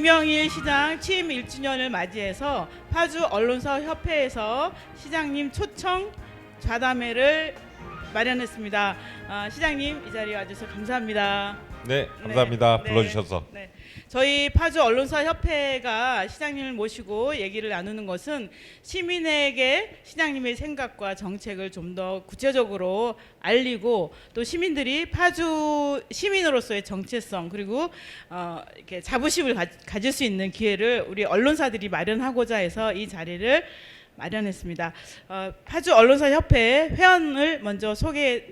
김영일 시장 취임 1주년을 맞이해서 파주 언론사 협회에서 시장님 초청 좌담회를 마련했습니다. 시장님 이 자리에 와주셔서 감사합니다. 네, 감사합니다. 네, 불러주셔서. 네. 저희 파주 언론사 협회가 시장님을 모시고 얘기를 나누는 것은 시민에게 시장님의 생각과 정책을 좀 더 구체적으로 알리고 또 시민들이 파주 시민으로서의 정체성 그리고 이렇게 자부심을 가질 수 있는 기회를 우리 언론사들이 마련하고자 해서 이 자리를 마련했습니다. 파주 언론사 협회 회원을 먼저 소개해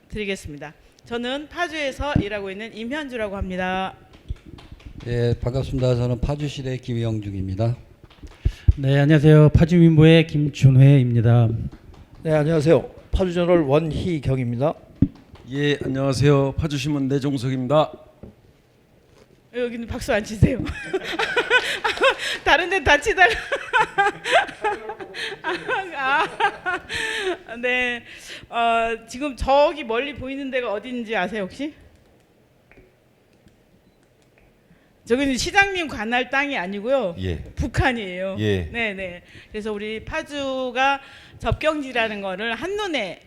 드리겠습니다. 저는 파주에서 일하고 있는 임현주라고 합니다. 예, 반갑습니다. 저는 파주시대 김영중입니다. 네, 안녕하세요. 파주민보의 김준회입니다. 네, 안녕하세요. 파주저널 원희경입니다. 예, 안녕하세요. 파주신문 내종석입니다. 여기는 박수 안 치세요. 다른 데 다 치다가 네. 지금 저기 멀리 보이는 데가 어딘지 아세요 혹시? 저기는 시장님 관할 땅이 아니고요. 예. 북한이에요. 예. 네네. 그래서 우리 파주가 접경지라는 거를 한눈에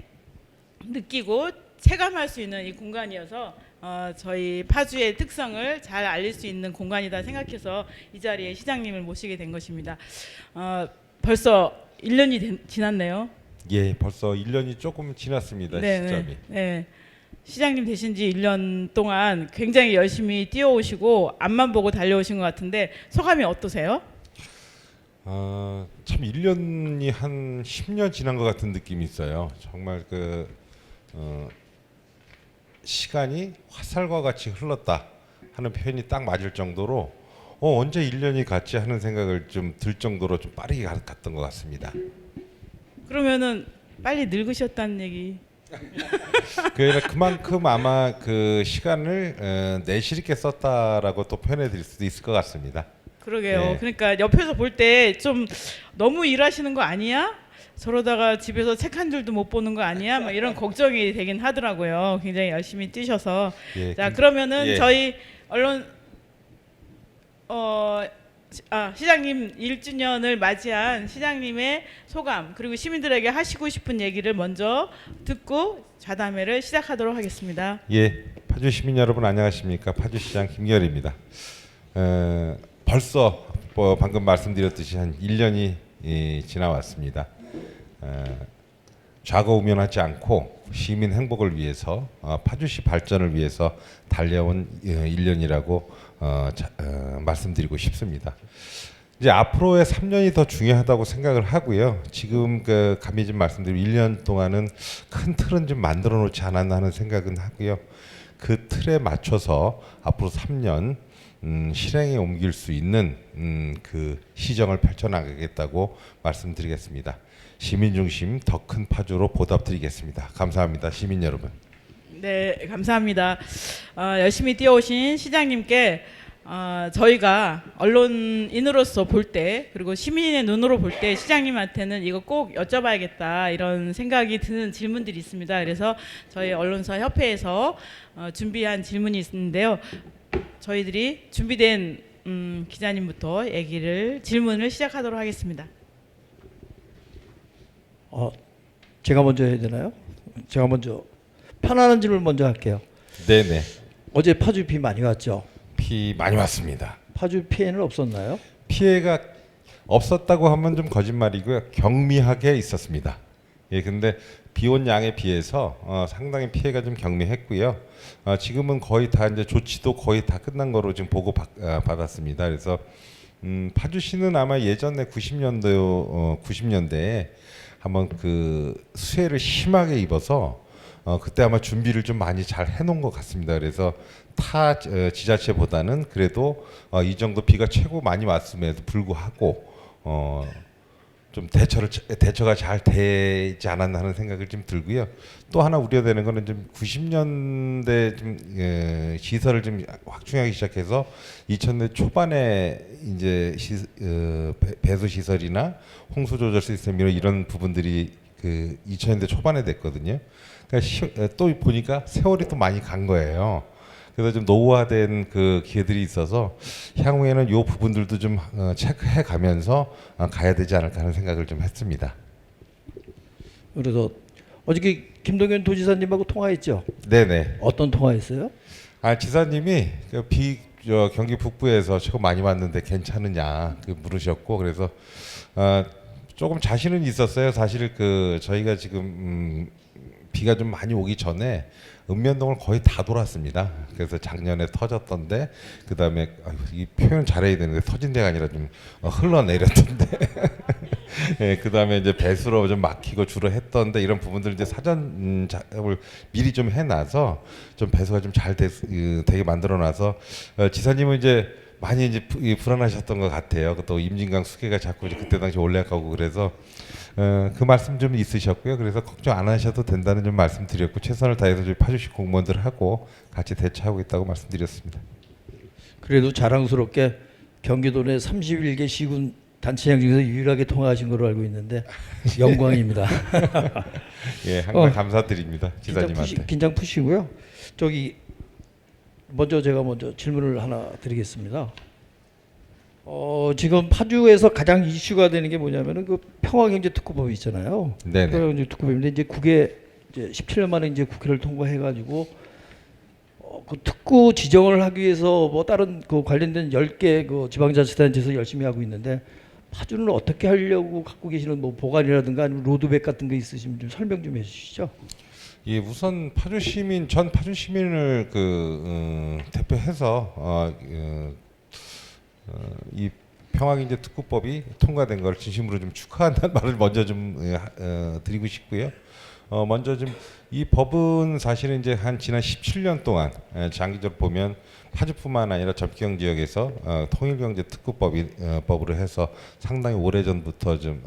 느끼고 체감할 수 있는 이 공간이어서 저희 파주의 특성을 잘 알릴 수 있는 공간이다 생각해서 이 자리에 시장님을 모시게 된 것입니다. 벌써 1년이 지났네요. 예, 벌써 1년이 조금 지났습니다. 시점이. 네. 시장님 되신 지 1년 동안 굉장히 열심히 뛰어오시고 앞만 보고 달려오신 것 같은데 소감이 어떠세요? 참 1년이 한 10년 지난 것 같은 느낌이 있어요. 정말 시간이 화살과 같이 흘렀다 하는 표현이 딱 맞을 정도로 언제 1년이 갔지 하는 생각을 좀 들 정도로 좀 빠르게 갔던 것 같습니다. 그러면은 빨리 늙으셨다는 얘기. 그만큼 아마 그 시간을 내실 있게 썼다라고 또 표현해 드릴 수도 있을 것 같습니다. 그러게요. 네. 그러니까 옆에서 볼 때 좀 너무 일하시는 거 아니야? 저러다가 집에서 책 한 줄도 못 보는 거 아니야? 막 이런 걱정이 되긴 하더라고요. 굉장히 열심히 뛰셔서. 예, 자, 그러면은 예. 저희 언론 시장님 1주년을 맞이한 시장님의 소감 그리고 시민들에게 하시고 싶은 얘기를 먼저 듣고 좌담회를 시작하도록 하겠습니다. 예, 파주 시민 여러분 안녕하십니까? 파주시장 김결입니다. 벌써 방금 말씀드렸듯이 한 1년이 지나왔습니다. 좌고우면하지 않고 시민 행복을 위해서 파주시 발전을 위해서 달려온 1년이라고 말씀드리고 싶습니다. 이제 앞으로의 3년이 더 중요하다고 생각을 하고요. 지금 감히 좀 말씀드리면 1년 동안은 큰 틀은 좀 만들어 놓지 않았나 하는 생각은 하고요. 그 틀에 맞춰서 앞으로 3년 실행에 옮길 수 있는 그 시정을 펼쳐나가겠다고 말씀드리겠습니다. 시민 중심 더 큰 파주로 보답드리겠습니다. 감사합니다, 시민 여러분. 네, 감사합니다. 열심히 뛰어오신 시장님께 저희가 언론인으로서 볼 때 그리고 시민의 눈으로 볼 때 시장님한테는 이거 꼭 여쭤봐야겠다 이런 생각이 드는 질문들이 있습니다. 그래서 저희 언론사 협회에서 준비한 질문이 있는데요. 저희들이 준비된 기자님부터 질문을 시작하도록 하겠습니다. 제가 먼저 해야 되나요? 제가 먼저 편안한 질문 먼저 할게요. 네네. 어제 파주 비 많이 왔죠? 비 많이 왔습니다. 파주 피해는 없었나요? 피해가 없었다고 하면 좀 거짓말이고요. 경미하게 있었습니다. 예, 근데 비온 양에 비해서 상당히 피해가 좀 경미했고요. 지금은 거의 다 이제 조치도 거의 다 끝난 거로 지금 보고 받았습니다. 그래서 파주시는 아마 예전에 90년대에 한번 그 수해를 심하게 입어서 그때 아마 준비를 좀 많이 잘 해놓은 것 같습니다. 그래서 타 지자체보다는 그래도 이 정도 비가 최고 많이 왔음에도 불구하고 좀 대처가 잘 되지 않았나 하는 생각을 좀 들고요. 또 하나 우려되는 거는 좀 90년대 좀 시설을 좀 확충하기 시작해서 2000년 초반에 이제 배수 시설이나 홍수 조절 시스템 이런 부분들이 그 2000년대 초반에 됐거든요. 그러니까 또 보니까 세월이 또 많이 간 거예요. 그래서 좀 노후화된 그 기회들이 있어서 향후에는 이 부분들도 좀 체크해 가면서 가야 되지 않을까 하는 생각을 좀 했습니다. 그래서 어저께 김동연 도지사님하고 통화했죠. 네네. 어떤 통화했어요? 지사님이 경기 북부에서 최고 많이 왔는데 괜찮으냐 물으셨고, 그래서 조금 자신은 있었어요. 사실 저희가 지금 비가 좀 많이 오기 전에 읍면동을 거의 다 돌았습니다. 그래서 작년에 터졌던데, 그 다음에 이 표현 잘해야 되는데 터진 데가 아니라 좀 흘러내렸던데, 예, 그 다음에 이제 배수로 좀 막히고 주로 했던데, 이런 부분들 이제 사전 작업을 미리 좀 해놔서 좀 배수가 좀 잘 되게 만들어놔서 지사님은 이제 많이 이제 불안하셨던 것 같아요. 또 임진강 수계가 자꾸 이제 그때 당시 올라가고 그래서 그 말씀 좀 있으셨고요. 그래서 걱정 안 하셔도 된다는 좀 말씀드렸고, 최선을 다해서 저희 파주시 공무원들하고 같이 대처하고 있다고 말씀드렸습니다. 그래도 자랑스럽게 경기도 내 31개 시군 단체장 중에서 유일하게 통화하신 걸로 알고 있는데 영광입니다. 예, 항상 감사드립니다, 지사님한테. 긴장 푸시고요. 저기 제가 먼저 질문을 하나 드리겠습니다. 지금 파주에서 가장 이슈가 되는 게 뭐냐면은 그 평화경제특구법이 있잖아요. 네네. 평화경제특구법인데 이제 국회 이제 17년 만에 이제 국회를 통과해가지고 그 특구 지정을 하기 위해서 뭐 다른 그 관련된 10개 그 지방자치단체에서 열심히 하고 있는데, 파주는 어떻게 하려고 갖고 계시는 뭐 보관이라든가 아니면 로드맵 같은 거 있으시면 좀 설명 좀 해주시죠. 예, 우선 전 파주 시민을 대표해서 이 평화경제특구법이 통과된 걸 진심으로 좀 축하한다는 말을 먼저 좀 드리고 싶고요. 먼저 좀 이 법은 사실은 이제 지난 17년 동안 장기적으로 보면 파주뿐만 아니라 접경 지역에서 통일경제특구법으로 해서 상당히 오래전부터 좀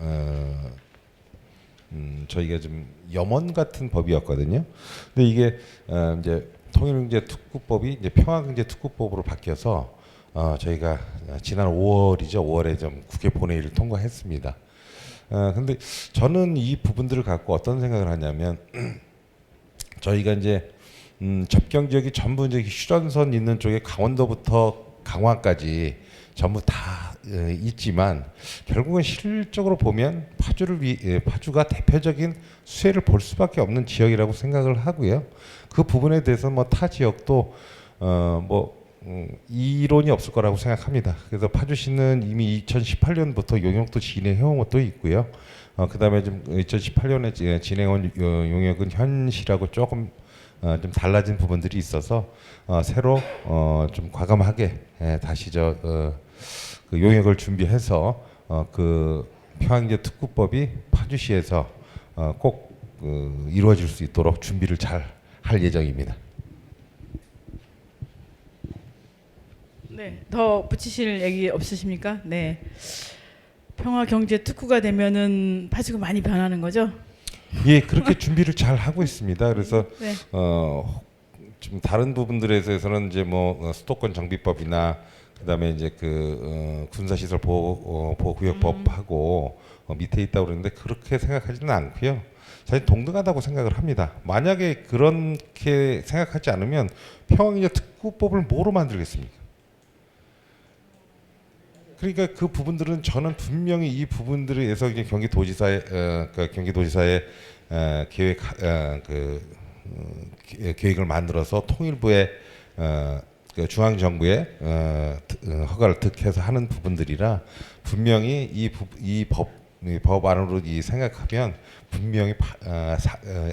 저희가 좀 염원 같은 법이었거든요. 근데 이게 이제 통일경제특구법이 이제 평화경제특구법으로 바뀌어서 저희가 지난 5월에 좀 국회 본회의를 통과했습니다. 근데 저는 이 부분들을 갖고 어떤 생각을 하냐면 저희가 이제 접경 지역이 전부 이제 휴전선 있는 쪽에 강원도부터 강화까지 전부 다 있지만 결국은 실질적으로 보면 파주가 대표적인 수혜를 볼 수밖에 없는 지역이라고 생각을 하고요. 그 부분에 대해서 뭐 타 지역도 이론이 없을 거라고 생각합니다. 그래서 파주시는 이미 2018년부터 용역도 진행해온 것도 있고요. 그다음에 좀 2018년에 진행한 용역은 현시라고 조금 좀 달라진 부분들이 있어서 새로 좀 과감하게 다시 그 용역을 준비해서 그 평화경제특구법이 파주시에서 꼭 이루어질 수 있도록 준비를 잘 할 예정입니다. 네, 더 붙이실 얘기 없으십니까? 네, 평화경제특구가 되면은 파주가 많이 변하는 거죠? 예, 그렇게 준비를 잘 하고 있습니다. 그래서 네. 좀 다른 부분들에서는 이제 뭐 수도권 정비법이나 그다음에 이제 군사시설 보호구역법하고 밑에 있다고 그러는데 그렇게 생각하지는 않고요. 사실 동등하다고 생각을 합니다. 만약에 그렇게 생각하지 않으면 평화경제특구법을 뭐로 만들겠습니까? 그러니까 그 부분들은 저는 분명히 이 부분들에 의해서 이제 경기도지사의 계획을 만들어서 통일부의 중앙정부의 허가를 득해서 하는 부분들이라 분명히 이 법안으로 생각하면 분명히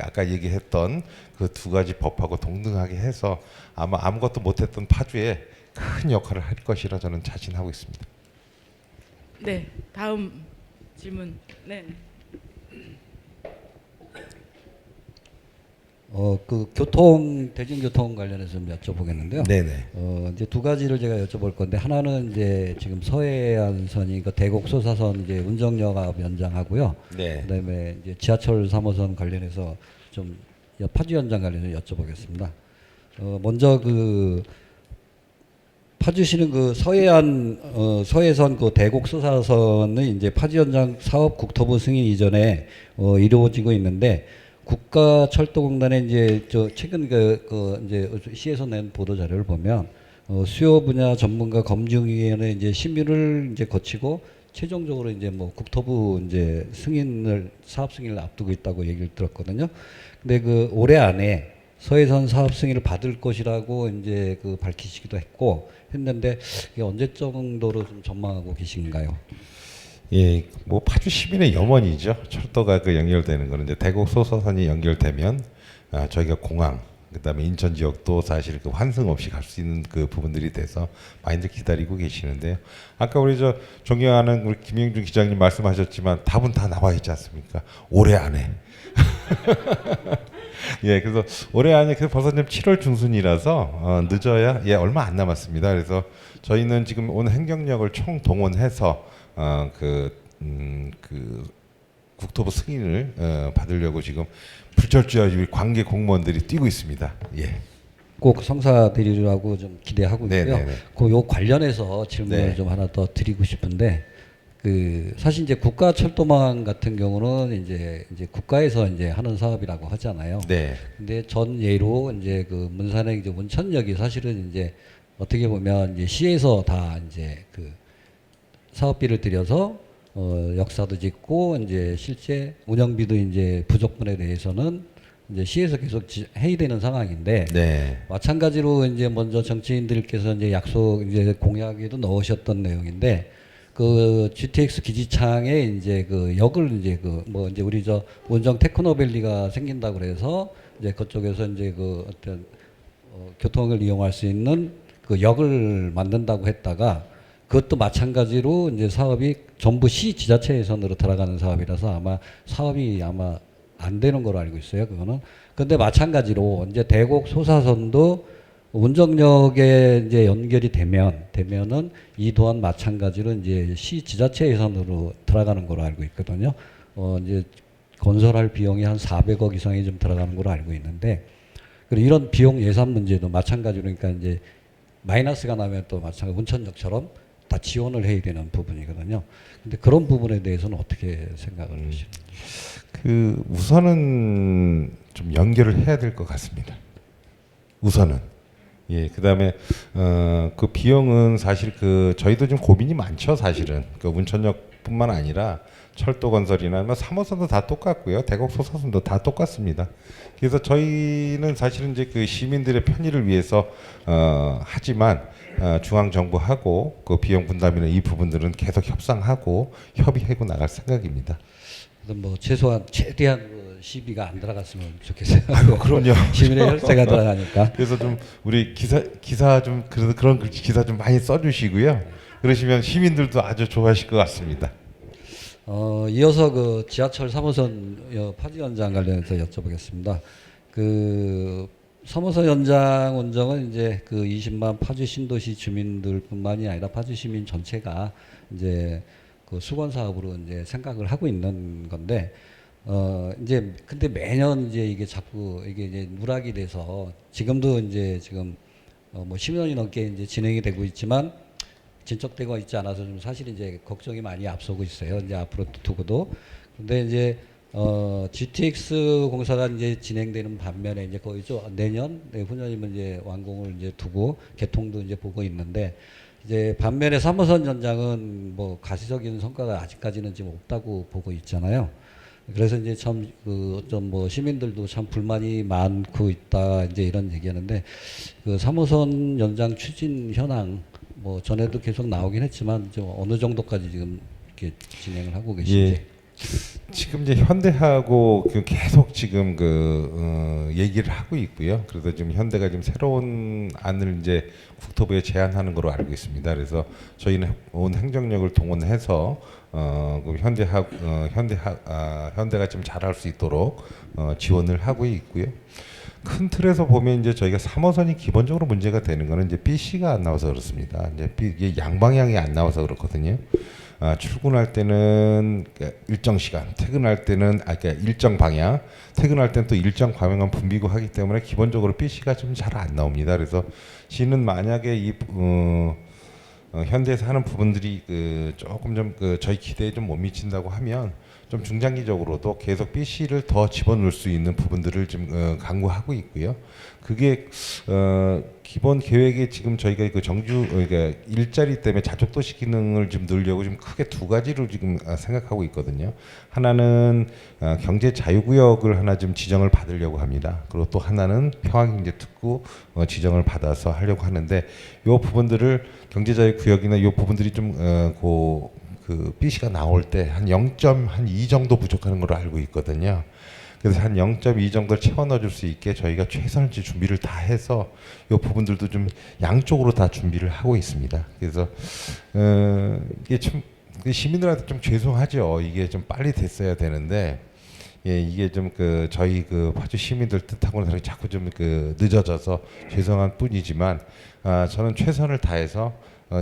아까 얘기했던 그 두 가지 법하고 동등하게 해서 아마 아무것도 못했던 파주에 큰 역할을 할 것이라 저는 자신하고 있습니다. 네, 다음 질문. 네. 대중교통 관련해서 좀 여쭤보겠는데요. 네네. 이제 두 가지를 제가 여쭤볼 건데, 하나는 이제 지금 서해안선이 대곡 소사선 이제 운정역업 연장하고요. 네. 그다음에 이제 지하철 3호선 관련해서 좀 파주 연장 관련해서 여쭤보겠습니다. 먼저 파주시는 서해선 대곡 소사선은 이제 파주 연장 사업 국토부 승인 이전에 이루어지고 있는데, 국가철도공단에 이제 저 최근 이제 시에서 낸 보도 자료를 보면 수요 분야 전문가 검증위원회 이제 심의를 이제 거치고 최종적으로 이제 뭐 국토부 이제 사업 승인을 앞두고 있다고 얘기를 들었거든요. 근데 그 올해 안에 서해선 사업 승인을 받을 것이라고 이제 그 밝히시기도 했는데 이게 언제 정도로 좀 전망하고 계신가요? 예, 뭐 파주 시민의 염원이죠. 철도가 그 연결되는 거는 이제 대곡 소사선이 연결되면 저희가 공항, 그다음에 인천 지역도 사실 그 환승 없이 갈 수 있는 그 부분들이 돼서 많이들 기다리고 계시는데요. 아까 우리 저 존경하는 우리 김영준 기자님 말씀하셨지만 답은 다 나와 있지 않습니까? 올해 안에. 예, 그래서 올해 안에 그 벌써 지금 7월 중순이라서 늦어야 얼마 안 남았습니다. 그래서 저희는 지금 오늘 행정력을 총 동원해서 그 국토부 승인을 받으려고 지금 불철주야 관계 공무원들이 뛰고 있습니다. 예. 꼭 성사되리라고 좀 기대하고 있고요. 네네네. 요 관련해서 질문을 네. 좀 하나 더 드리고 싶은데 그 사실 이제 국가철도망 같은 경우는 이제 국가에서 이제 하는 사업이라고 하잖아요. 네. 근데 전 예로 이제 그 문산의 이제 문천역이 사실은 이제 어떻게 보면 이제 시에서 다 이제 그 사업비를 들여서 역사도 짓고 이제 실제 운영비도 이제 부족분에 대해서는 이제 시에서 계속 해야 되는 상황인데 네. 마찬가지로 이제 먼저 정치인들께서 이제 약속 이제 공약에도 넣으셨던 내용인데 그 GTX 기지창에 이제 그 역을 이제 그 뭐 이제 우리 저 원정 테크노밸리가 생긴다 그래서 이제 그쪽에서 이제 그 어떤 교통을 이용할 수 있는 그 역을 만든다고 했다가 그것도 마찬가지로 이제 사업이 전부 시 지자체 예산으로 들어가는 사업이라서 아마 사업이 아마 안 되는 걸로 알고 있어요. 그거는. 근데 마찬가지로 이제 대곡 소사선도 운정역에 이제 연결이 되면은 이 또한 마찬가지로 이제 시 지자체 예산으로 들어가는 걸로 알고 있거든요. 이제 건설할 비용이 한 400억 이상이 좀 들어가는 걸로 알고 있는데 그리고 이런 비용 예산 문제도 마찬가지로 그러니까 이제 마이너스가 나면 또 마찬가지로 운천역처럼 다 지원을 해야 되는 부분이거든요. 근데 그런 부분에 대해서는 어떻게 생각을 하시나요? 그 우선은 좀 연결을 해야 될 것 같습니다. 우선은. 예, 그다음에 그 비용은 사실 그 저희도 좀 고민이 많죠, 사실은. 그 운천역뿐만 아니라 철도 건설이나 뭐 3호선도 다 똑같고요. 대곡 소사선도 다 똑같습니다. 그래서 저희는 사실은 이제 그 시민들의 편의를 위해서 하지만 중앙 정부하고 그 비용 분담이나 이 부분들은 계속 협상하고 협의하고 나갈 생각입니다. 그래서 뭐 최대한 그 시비가 안 들어갔으면 좋겠어요. 아이고, 그럼요. 시민의 혈세가 들어가니까. 그래서 좀 우리 기사 좀 그래도 그런 기사 좀 많이 써주시고요. 그러시면 시민들도 아주 좋아하실 것 같습니다. 이어서 그 지하철 3호선 파지 연장 관련해서 여쭤보겠습니다. 그 3호선 연장 운정은 이제 그 20만 파주 신도시 주민들뿐만이 아니라 파주 시민 전체가 이제 그 수건 사업으로 이제 생각을 하고 있는 건데 이제 근데 매년 이제 이게 자꾸 이게 이제 누락이 돼서 지금도 이제 지금 뭐 10년이 넘게 이제 진행이 되고 있지만 진척되고 있지 않아서 좀 사실 이제 걱정이 많이 앞서고 있어요. 이제 앞으로 두고도. 근데 이제 GTX 공사가 이제 진행되는 반면에 이제 거의 내년, 후년이면 이제 완공을 이제 두고 개통도 이제 보고 있는데 이제 반면에 3호선 연장은 뭐 가시적인 성과가 아직까지는 지금 없다고 보고 있잖아요. 그래서 이제 참 그 좀 뭐 시민들도 참 불만이 많고 있다 이제 이런 얘기하는데 그 3호선 연장 추진 현황 뭐 전에도 계속 나오긴 했지만 좀 어느 정도까지 지금 이렇게 진행을 하고 계신지. 예. 지금 이제 현대하고 계속 지금 얘기를 하고 있고요. 그래서 지금 현대가 지금 새로운 안을 이제 국토부에 제안하는 걸로 알고 있습니다. 그래서 저희는 온 행정력을 동원해서 그 현대가 좀 잘할 수 있도록 지원을 하고 있고요. 큰 틀에서 보면 이제 저희가 3호선이 기본적으로 문제가 되는 거는 이제 BC가 안 나와서 그렇습니다. 이제 이게 양방향이 안 나와서 그렇거든요. 출근할 때는 일정 시간, 퇴근할 때는 그러니까 일정 방향, 퇴근할 때는 또 일정 방향만 붐비고 하기 때문에 기본적으로 BC가 좀 잘 안 나옵니다. 그래서 시는 만약에 이 현대에서 하는 부분들이 조금 좀 저희 기대에 좀 못 미친다고 하면 좀 중장기적으로도 계속 BC를 더 집어넣을 수 있는 부분들을 좀 강구하고 있고요. 그게 기본 계획에 지금 저희가 그 정주 그러니까 일자리 때문에 자족도시 기능을 좀 늘려고 좀 크게 두 가지로 지금 생각하고 있거든요. 하나는 경제 자유구역을 하나 좀 지정을 받으려고 합니다. 그리고 또 하나는 평화경제특구 지정을 받아서 하려고 하는데 이 부분들을 경제자유구역이나 이 부분들이 좀 그 BC가 나올 때 한 0.2 정도 부족하는 걸로 알고 있거든요. 그래서 한 0.2 정도를 채워 넣어줄 수 있게 저희가 최선을 준비를 다 해서 이 부분들도 좀 양쪽으로 다 준비를 하고 있습니다. 그래서 이게 참 시민들한테 좀 죄송하죠. 이게 좀 빨리 됐어야 되는데 이게 좀 저희 파주 시민들 뜻하고는 자꾸 좀 늦어져서 죄송한 뿐이지만 저는 최선을 다해서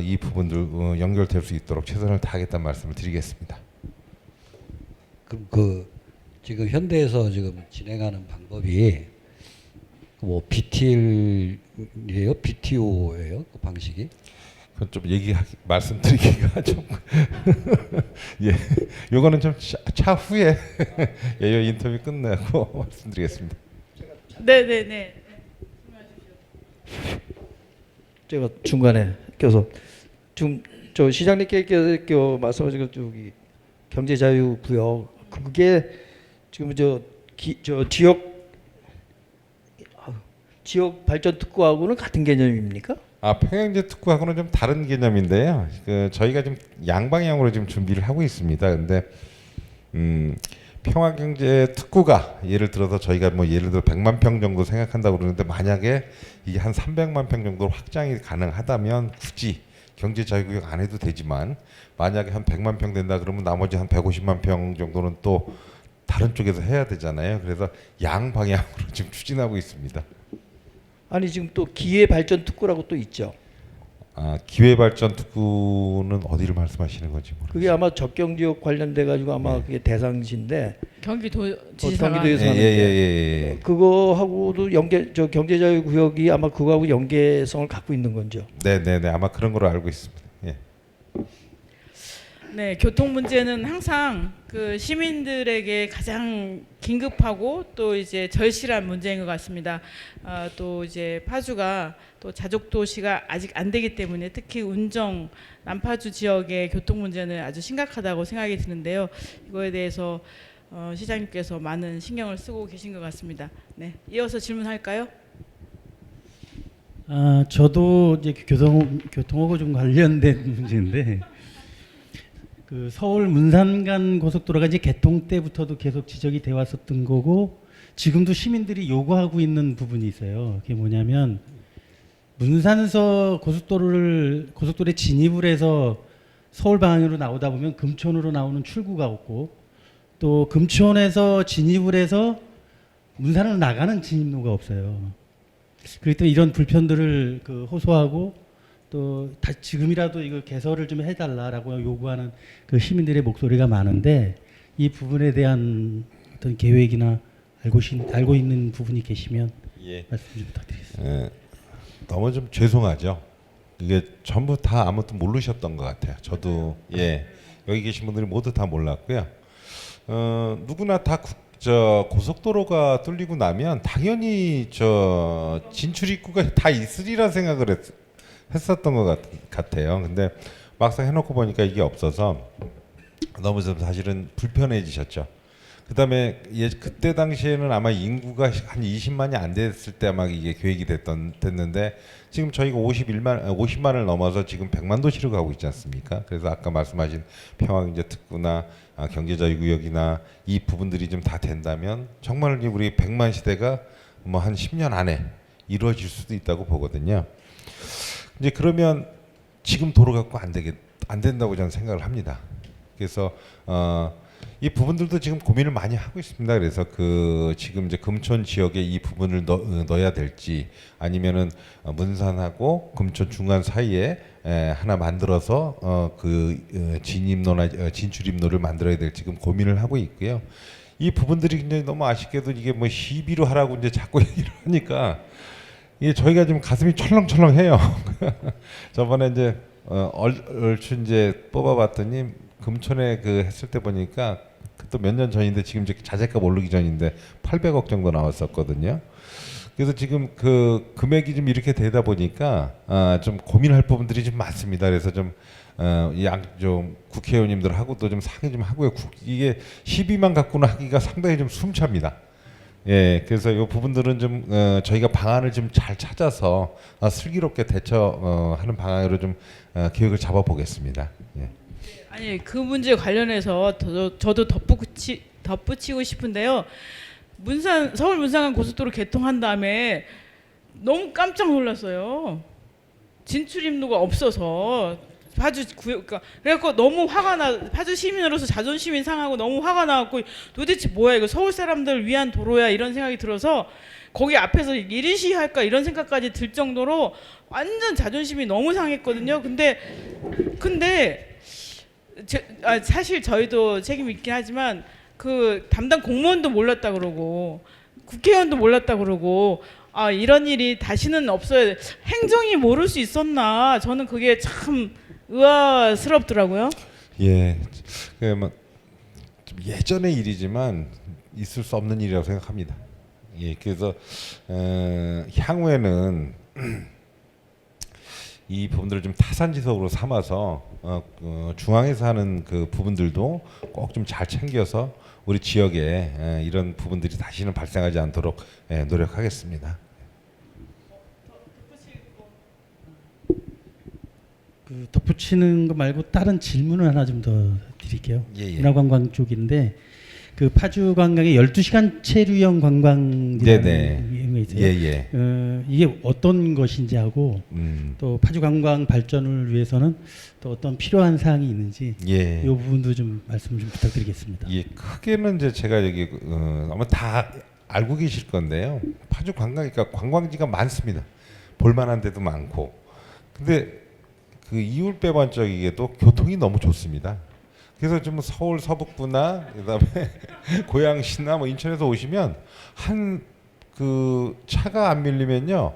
이 부분들 연결될 수 있도록 최선을 다하겠다는 말씀을 드리겠습니다. 그럼 지금 현대에서 지금 진행하는 방법이 뭐 BTL이에요, BTO예요, 그 방식이? 그건 좀 말씀드리기가 좀 예, 요거는 좀 차후에 이 인터뷰 끝나고 말씀드리겠습니다. 네네네. 제가 중간에 껴서 지금 저 시장님께서 말씀하신 저기 경제자유구역 그게 지금 저 지역 발전 특구하고는 같은 개념입니까? 평양제 특구하고는 좀 다른 개념인데요. 저희가 좀 양방향으로 지금 준비를 하고 있습니다. 근데 평화경제 특구가 예를 들어서 저희가 뭐 예를 들어 100만 평 정도 생각한다고 그러는데 만약에 이게 한 300만 평 정도로 확장이 가능하다면 굳이 경제자유구역 안 해도 되지만 만약에 한 100만 평 된다 그러면 나머지 한 150만 평 정도는 또 다른 쪽에서 해야 되잖아요. 그래서 양방향으로 지금 추진하고 있습니다. 아니 지금 또 기회발전 특구라고 또 있죠. 기회발전 특구는 어디를 말씀하시는 건지 모르겠어요. 그게 아마 접경지역 관련돼 가지고 아마 네. 그게 대상지인데 경기도지사가 경기도에서 하는 예. 그거하고도 경제자유구역이 아마 그거하고 연계성을 갖고 있는 건죠. 네네네 아마 그런 걸로 알고 있습니다. 예. 네, 교통 문제는 항상 시민들에게 가장 긴급하고 또 이제 절실한 문제인 것 같습니다. 또 이제 파주가 또 자족 도시가 아직 안 되기 때문에 특히 운정 남파주 지역의 교통 문제는 아주 심각하다고 생각이 드는데요. 이거에 대해서 시장님께서 많은 신경을 쓰고 계신 것 같습니다. 네, 이어서 질문할까요? 저도 이제 교통하고 좀 관련된 문제인데 서울 문산 간 고속도로가 이제 개통 때부터도 계속 지적이 돼 왔었던 거고 지금도 시민들이 요구하고 있는 부분이 있어요. 그게 뭐냐면 문산서 고속도로에 진입을 해서 서울 방향으로 나오다 보면 금천으로 나오는 출구가 없고 또 금천에서 진입을 해서 문산으로 나가는 진입로가 없어요. 그렇기 때문에 이런 불편들을 호소하고 또 지금이라도 이거 개설을 좀 해달라라고 요구하는 시민들의 목소리가 많은데 이 부분에 대한 어떤 계획이나 알고 있는 부분이 계시면 말씀 좀 부탁드리겠습니다. 너무 좀 죄송하죠. 이게 전부 다 아무튼 모르셨던 것 같아요. 저도 여기 계신 분들이 모두 다 몰랐고요. 누구나 다 고속도로가 뚫리고 나면 당연히 진출 입구가 다 있으리라 생각을 했었던 것 같아요. 근데 막상 해놓고 보니까 이게 없어서 너무 좀 사실은 불편해지셨죠. 그다음에 그때 당시에는 아마 인구가 한 20만이 안 됐을 때 아마 이게 계획이 됐는데 지금 저희가 50만을 넘어서 지금 100만 도시로 가고 있지 않습니까? 그래서 아까 말씀하신 평화경제 특구나 경제자유구역이나 이 부분들이 좀 다 된다면 정말 우리 100만 시대가 뭐 한 10년 안에 이루어질 수도 있다고 보거든요. 이제 그러면 지금 도로 갖고 안 된다고 저는 생각을 합니다. 그래서 이 부분들도 지금 고민을 많이 하고 있습니다. 그래서 지금 이제 금천 지역에 이 부분을 넣어야 될지 아니면은 문산하고 금천 중간 사이에 하나 만들어서 진입로나 진출입로를 만들어야 될지 지금 고민을 하고 있고요. 이 부분들이 굉장히 너무 아쉽게도 이게 뭐 시비로 하라고 이제 자꾸 얘기를 하니까 이게 저희가 지금 가슴이 철렁철렁해요. 저번에 이제 얼추 이제 뽑아봤더니 금천에 그 했을 때 보니까 또 몇 년 전인데 지금 이제 자재값 오르기 전인데 800억 정도 나왔었거든요. 그래서 지금 그 금액이 좀 이렇게 되다 보니까 좀 고민할 부분들이 좀 많습니다. 그래서 좀 국회의원님들하고 또 좀 상의 좀 하고요. 이게 12만 갖고는 하기가 상당히 좀 숨찹니다. 예, 그래서 이 부분들은 좀 저희가 방안을 좀 잘 찾아서 슬기롭게 대처하는 방안으로 좀 계획을 잡아보겠습니다. 예. 아니 그 문제 관련해서 저도 덧붙이고 싶은데요. 서울 문산간 고속도로 개통한 다음에 너무 깜짝 놀랐어요. 진출입로가 없어서 그러니까 그래갖고 너무 화가 파주 시민으로서 자존심이 상하고 너무 화가 나갖고 도대체 뭐야 이거 서울 사람들 위한 도로야 이런 생각이 들어서 거기 앞에서 1인 시위할까 이런 생각까지 들 정도로 완전 자존심이 너무 상했거든요. 근데 사실 저희도 책임이 있긴 하지만 그 담당 공무원도 몰랐다 그러고 국회의원도 몰랐다 그러고 이런 일이 다시는 없어야 돼. 행정이 모를 수 있었나 저는 그게 참 의아스럽더라고요. 예, 좀 예전의 일이지만 있을 수 없는 일이라고 생각합니다. 예, 그래서 향후에는 이 부분들을 좀 타산지석으로 삼아서 중앙에서 하는 그 부분들도 꼭 좀 잘 챙겨서 우리 지역에 이런 부분들이 다시는 발생하지 않도록 노력하겠습니다. 그 덧붙이는 거 말고 다른 질문을 하나 좀 더 드릴게요. 예. 문화관광 쪽인데 그 파주 관광의 12시간 체류형 관광이라는 게 있어요. 예. 이게 어떤 것인지 하고 또 파주 관광 발전을 위해서는 또 어떤 필요한 사항이 있는지 예. 이 부분도 좀 말씀 좀 부탁드리겠습니다. 예, 크게는 이제 제가 여기 아마 다 알고 계실 건데요. 파주 관광이니까 관광지가 많습니다. 볼만한 데도 많고. 근데 그 이율배반적이게도 교통이 너무 좋습니다. 그래서 좀 서울 서북부나 그다음에 고양시나 뭐 인천에서 오시면 그 차가 안 밀리면요.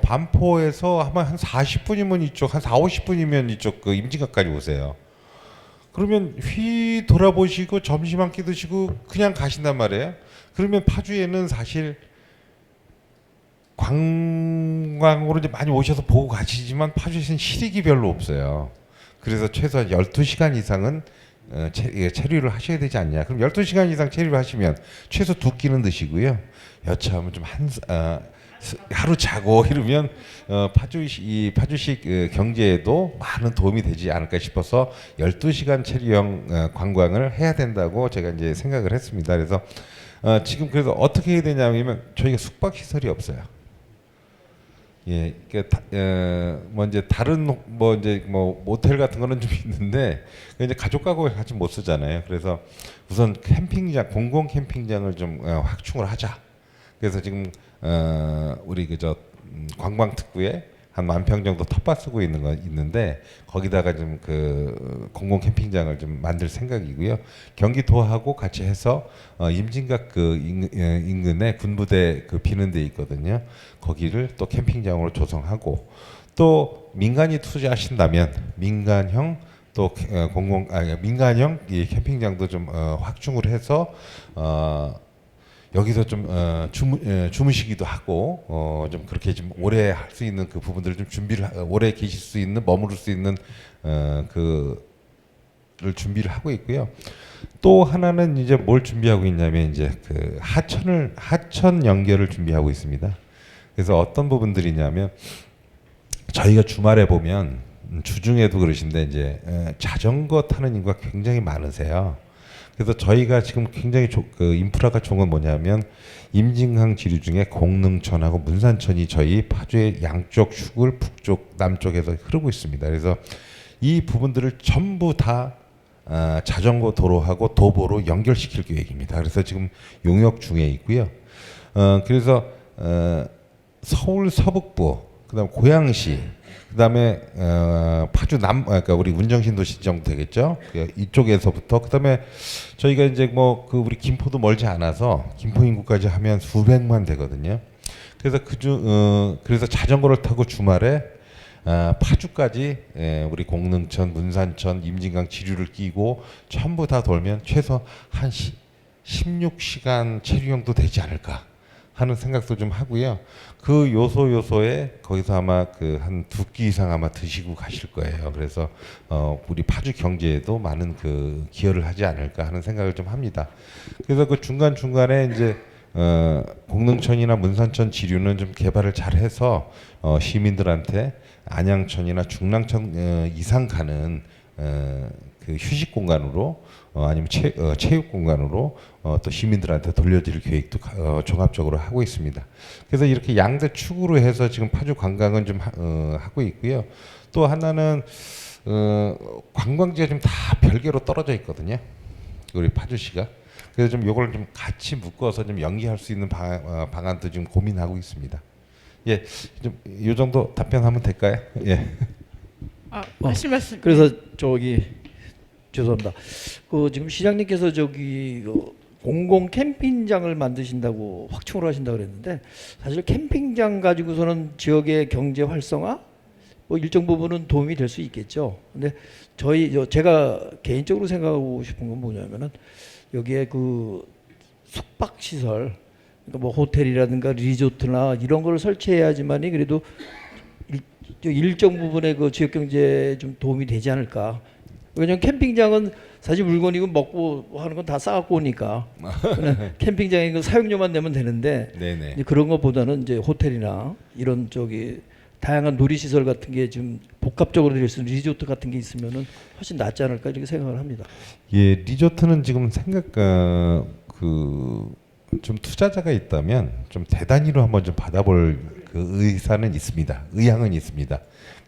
반포에서 아마 한 40분이면 이쪽, 한 40-50분이면 이쪽 그 임진각까지 오세요. 그러면 휘 돌아보시고 점심 한 끼 드시고 그냥 가신단 말이에요. 그러면 파주에는 사실 관광으로 이제 많이 오셔서 보고 가시지만 파주에서는 실익이 별로 없어요. 그래서 최소한 12시간 이상은 체류를 하셔야 되지 않냐. 그럼 12시간 이상 체류를 하시면 최소 2끼는 드시고요. 여차하면 좀 하루 자고 이러면 파주시 경제에도 많은 도움이 되지 않을까 싶어서 12시간 체류형 관광을 해야 된다고 제가 이제 생각을 했습니다. 그래서 지금 그래서 어떻게 해야 되냐면 저희가 숙박 시설이 없어요. 예, 뭐 이제 다른 뭐 모텔 같은 거는 좀 있는데 이제 가족하고 같이 못 쓰잖아요. 그래서 우선 캠핑장, 공공 캠핑장을 좀 확충을 하자. 그래서 지금 우리 관광특구에 한 10,000평 정도 텃밭 쓰고 있는데 거기다가 좀 그 공공 캠핑장을 좀 만들 생각이고요. 경기도하고 같이 해서 임진각 그 인근에 군부대 그 비는 데 있거든요. 거기를 또 캠핑장으로 조성하고 또 민간이 투자하신다면 민간형 또 민간형 이 캠핑장도 좀 확충을 해서 여기서 좀 주무시기도 하고 좀 그렇게 좀 오래 할 수 있는 그 부분들을 좀 준비를 오래 계실 수 있는 머무를 수 있는 그를 준비를 하고 있고요. 또 하나는 이제 뭘 준비하고 있냐면 이제 그 하천 연결을 준비하고 있습니다. 그래서 어떤 부분들이냐면 저희가 주말에 보면 주중에도 그러신데 이제 자전거 타는 인구가 굉장히 많으세요. 그래서 저희가 지금 굉장히 그 인프라가 좋은 건 뭐냐면 임진강 지류 중에 공릉천하고 문산천이 저희 파주의 양쪽 휴굴 북쪽 남쪽에서 흐르고 있습니다. 그래서 이 부분들을 전부 다 자전거 도로하고 도보로 연결시킬 계획입니다. 그래서 지금 용역 중에 있고요. 그래서 서울 서북부, 그다음 고양시, 그다음에 파주 그러니까 우리 운정신도시 정도 되겠죠. 이쪽에서부터 그다음에 저희가 이제 뭐 그 우리 김포도 멀지 않아서 김포 인구까지 하면 수백만 되거든요. 그래서 그래서 자전거를 타고 주말에 파주까지 우리 공릉천, 문산천, 임진강 지류를 끼고 전부 다 돌면 최소 한 16시간 체류용도 되지 않을까 하는 생각도 좀 하고요. 그 요소에 거기서 아마 그 한 2끼 이상 아마 드시고 가실 거예요. 그래서 우리 파주 경제에도 많은 그 기여를 하지 않을까 하는 생각을 좀 합니다. 그래서 그 중간 중간에 이제 공릉천이나 문산천 지류는 좀 개발을 잘해서 시민들한테 안양천이나 중랑천 이상 가는 그 휴식 공간으로 아니면 체육 공간으로 또 시민들한테 돌려드릴 계획도 종합적으로 하고 있습니다. 그래서 이렇게 양대 축으로 해서 지금 파주 관광은 좀 하고 있고요. 또 하나는 관광지가 좀 다 별개로 떨어져 있거든요. 우리 파주시가. 그래서 좀 요걸 좀 같이 묶어서 좀 연계할 수 있는 방안도 지금 고민하고 있습니다. 예, 좀 요 정도 답변하면 될까요? 예. 하실 말씀. 그래서 저기 죄송합니다. 그 지금 시장님께서 저기 그 공공 캠핑장을 만드신다고 확충을 하신다고 그랬는데 사실 캠핑장 가지고서는 지역의 경제 활성화 뭐 일정 부분은 도움이 될 수 있겠죠. 근데 제가 개인적으로 생각하고 싶은 건 뭐냐면은 여기에 그 숙박 시설, 그러니까 뭐 호텔이라든가 리조트나 이런 걸 설치해야지만이 그래도 일정 부분의 그 지역 경제에 좀 도움이 되지 않을까. 왜냐면 캠핑장은 사실 물건이고 먹고 하는 건 다 싸갖고 오니까 그냥 캠핑장에 그 사용료만 내면 되는데 네네. 이제 그런 것보다는 이제 호텔이나 이런 저기 다양한 놀이시설 같은 게 좀 복합적으로 될 수 있는 리조트 같은 게 있으면은 훨씬 낫지 않을까 이렇게 생각을 합니다. 예, 리조트는 지금 좀 투자자가 있다면 좀 대단위로 한번 좀 받아볼 그 의사는 있습니다. 의향은 있습니다.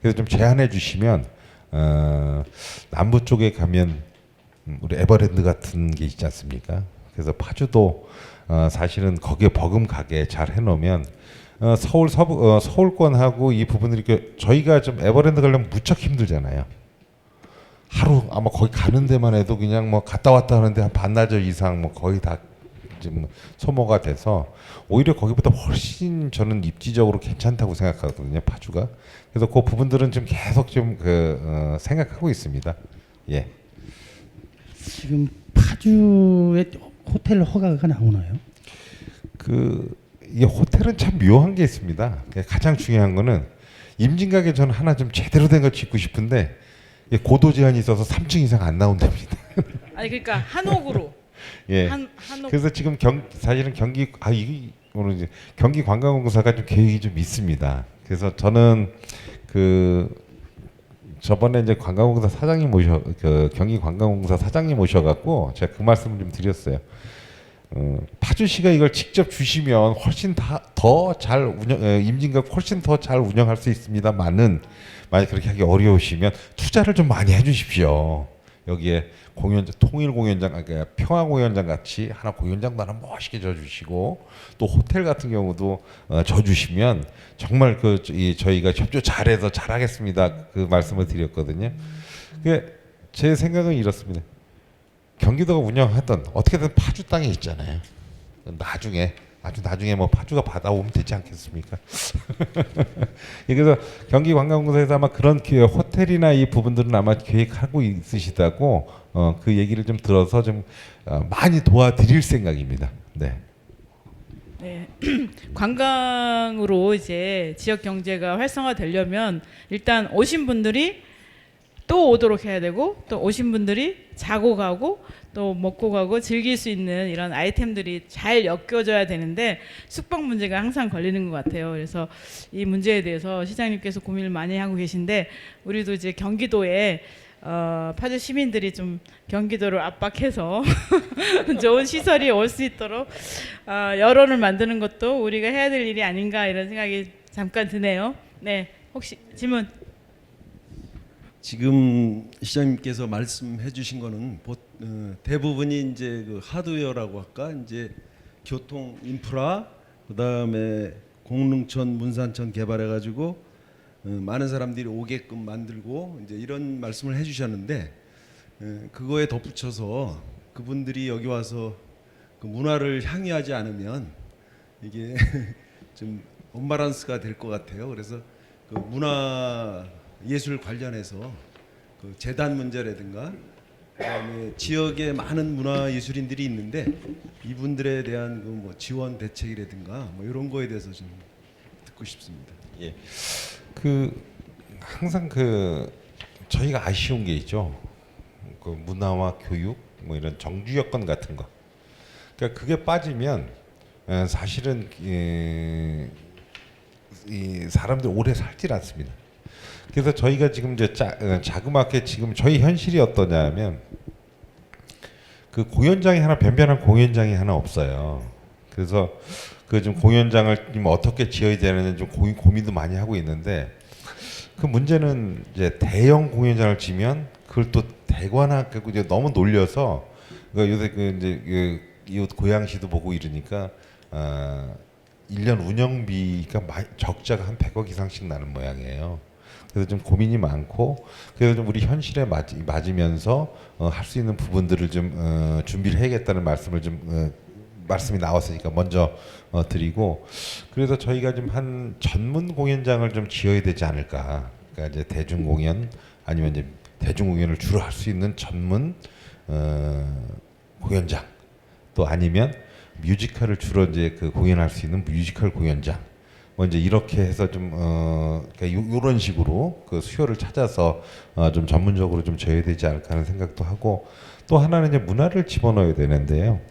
그래서 좀 제안해 주시면 남부 쪽에 가면 우리 에버랜드 같은 게 있지 않습니까? 그래서 파주도 사실은 거기에 버금가게 잘 해놓으면 서울권하고 이 부분들이 저희가 좀 에버랜드 가려면 무척 힘들잖아요. 하루 아마 거기 가는 데만 해도 그냥 뭐 갔다 왔다 하는데 한 반나절 이상 뭐 거의 다 지금 소모가 돼서 오히려 거기보다 훨씬 저는 입지적으로 괜찮다고 생각하거든요, 파주가. 그래서 그 부분들은 좀 계속 좀 생각하고 있습니다. 예. 지금 파주에 호텔 허가가 나오나요? 이 호텔은 참 묘한 게 있습니다. 가장 중요한 거는 임진각에 저는 하나 좀 제대로 된 거 짓고 싶은데 고도 제한이 있어서 3층 이상 안 나온답니다. 아니 그러니까 한옥으로. 예. 한옥. 그래서 지금 사실은 이거는 이제 경기관광공사가 좀 계획이 좀 있습니다. 그래서 저는 저번에 이제 관광공사 사장님 경기관광공사 사장님 오셔갖고 제가 그 말씀을 좀 드렸어요. 파주시가 이걸 직접 주시면 훨씬 더 잘 임진각 훨씬 더 잘 운영할 수 있습니다만은 만약 그렇게 하기 어려우시면 투자를 좀 많이 해주십시오. 여기에 통일 공연장, 그러니까 평화 공연장 같이 하나 공연장도 하나 멋있게 져주시고 또 호텔 같은 경우도 져주시면 정말 저희가 협조 잘해서 잘하겠습니다. 그 말씀을 드렸거든요. 제 생각은 이렇습니다. 경기도가 운영하던 어떻게든 파주 땅에 있잖아요. 나중에 뭐 파주가 받아오면 되지 않겠습니까? 그래서 경기관광공사에서 아마 그런 호텔이나 이 부분들은 아마 계획하고 있으시다고 그 얘기를 좀 들어서 좀 많이 도와드릴 생각입니다. 네. 네. 관광으로 이제 지역 경제가 활성화되려면 일단 오신 분들이 또 오도록 해야 되고 또 오신 분들이 자고 가고 또 먹고 가고 즐길 수 있는 이런 아이템들이 잘 엮여져야 되는데 숙박 문제가 항상 걸리는 것 같아요. 그래서 이 문제에 대해서 시장님께서 고민을 많이 하고 계신데 우리도 이제 경기도에 파주 시민들이 좀 경기도를 압박해서 좋은 시설이 올 수 있도록 여론을 만드는 것도 우리가 해야 될 일이 아닌가 이런 생각이 잠깐 드네요. 네, 혹시 질문? 지금 시장님께서 말씀해 주신 거는 대부분이 이제 그 하드웨어라고 할까? 이제 교통 인프라 그다음에 공릉천 문산천 개발해 가지고 많은 사람들이 오게끔 만들고 이제 이런 말씀을 해 주셨는데 그거에 덧붙여서 그분들이 여기 와서 그 문화를 향유하지 않으면 이게 좀 언밸런스가 될 것 같아요. 그래서 그 문화 예술 관련해서 그 재단 문제라든가 그다음에 지역에 많은 문화 예술인들이 있는데 이분들에 대한 그 뭐 지원 대책이라든가 뭐 이런 거에 대해서 좀 듣고 싶습니다. 예. 그 항상 그 저희가 아쉬운 게 있죠. 그 문화와 교육 뭐 이런 정주 여건 같은 거. 그러니까 그게 빠지면 사실은 이 사람들 오래 살질 않습니다. 그래서 저희가 지금 이제 자그맣게 지금 저희 현실이 어떠냐면 그 공연장이 하나 변변한 공연장이 하나 없어요. 그래서 그 좀 공연장을 좀 어떻게 지어야 되는지 좀 고민도 많이 하고 있는데 그 문제는 이제 대형 공연장을 지면 그걸 또 대관하고 이제 너무 놀려서 요새 그 이제 이웃 고양시도 보고 이러니까 1년 운영비가 적자가 한 100억 이상씩 나는 모양이에요. 그래서 좀 고민이 많고 그래서 좀 우리 현실에 맞으면서 할 수 있는 부분들을 좀 준비를 해야겠다는 말씀을 좀 말씀이 나왔으니까 먼저 드리고 그래서 저희가 좀 한 전문 공연장을 좀 지어야 되지 않을까. 그러니까 이제 대중 공연 아니면 이제 대중 공연을 주로 할 수 있는 전문 공연장 또 아니면 뮤지컬을 주로 이제 그 공연할 수 있는 뮤지컬 공연장 뭐 이제 이렇게 해서 좀 그러니까 이런 식으로 그 수요를 찾아서 좀 전문적으로 좀 져야 되지 않을까 하는 생각도 하고 또 하나는 이제 문화를 집어넣어야 되는데요.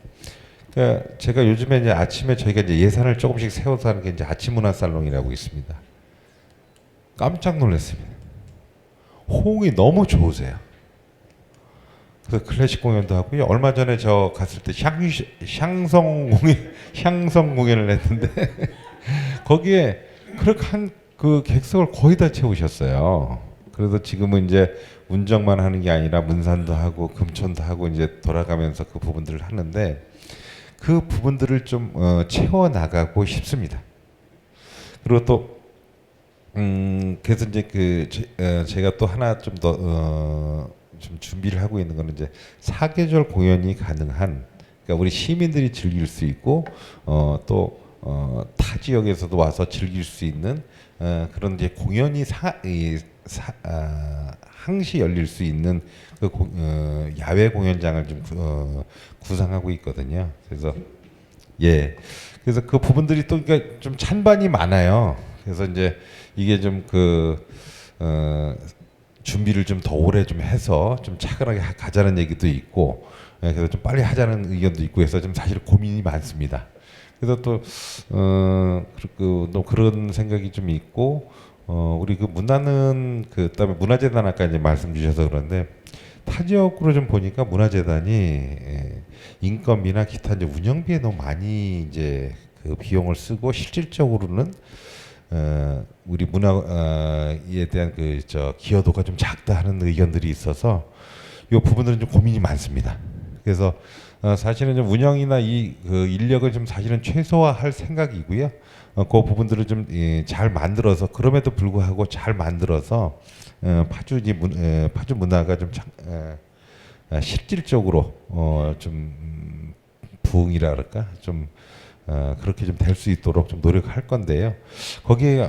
그러니까 제가 요즘에 이제 아침에 저희가 이제 예산을 조금씩 세워서 하는 게 이제 아침 문화 살롱이라고 있습니다. 깜짝 놀랐습니다. 호응이 너무 좋으세요. 그래서 클래식 공연도 하고요. 얼마 전에 저 갔을 때 향성 공연을 했는데 거기에 그렇게 그 객석을 거의 다 채우셨어요. 그래서 지금은 이제 운정만 하는 게 아니라 문산도 하고 금천도 하고 이제 돌아가면서 그 부분들을 하는데 그 부분들을 좀 채워 나가고 싶습니다. 그리고 또 그래서 이제 제가 또 하나 좀 더 좀 준비를 하고 있는 거는 이제 사계절 공연이 가능한 그러니까 우리 시민들이 즐길 수 있고 또 타 지역에서도 와서 즐길 수 있는 그런 이제 공연이 항시 열릴 수 있는 그 야외 공연장을 좀 구상하고 있거든요. 그래서 예, 그래서 그 부분들이 또 그러니까 좀 찬반이 많아요. 그래서 이제 이게 좀 준비를 좀 더 오래 좀 해서 좀 차근하게 가자는 얘기도 있고, 그래서 좀 빨리 하자는 의견도 있고 해서 좀 사실 고민이 많습니다. 그래서 또 그런 생각이 좀 있고, 우리 그 문화는 그다음에 문화재단 아까 이제 말씀 주셔서 그런데 타 지역으로 좀 보니까 문화재단이 인건비나 기타 이제 운영비에 너무 많이 이제 그 비용을 쓰고 실질적으로는 우리 문화에 대한 기여도가 좀 작다 하는 의견들이 있어서 이 부분들은 좀 고민이 많습니다. 그래서 사실은 좀 운영이나 그 인력을 좀 사실은 최소화할 생각이고요. 그 부분들을 좀 잘 만들어서 그럼에도 불구하고 잘 만들어서 파주 문화가 좀 실질적으로 좀 부흥이라 그럴까 좀 그렇게 좀 될 수 있도록 좀 노력할 건데요. 거기에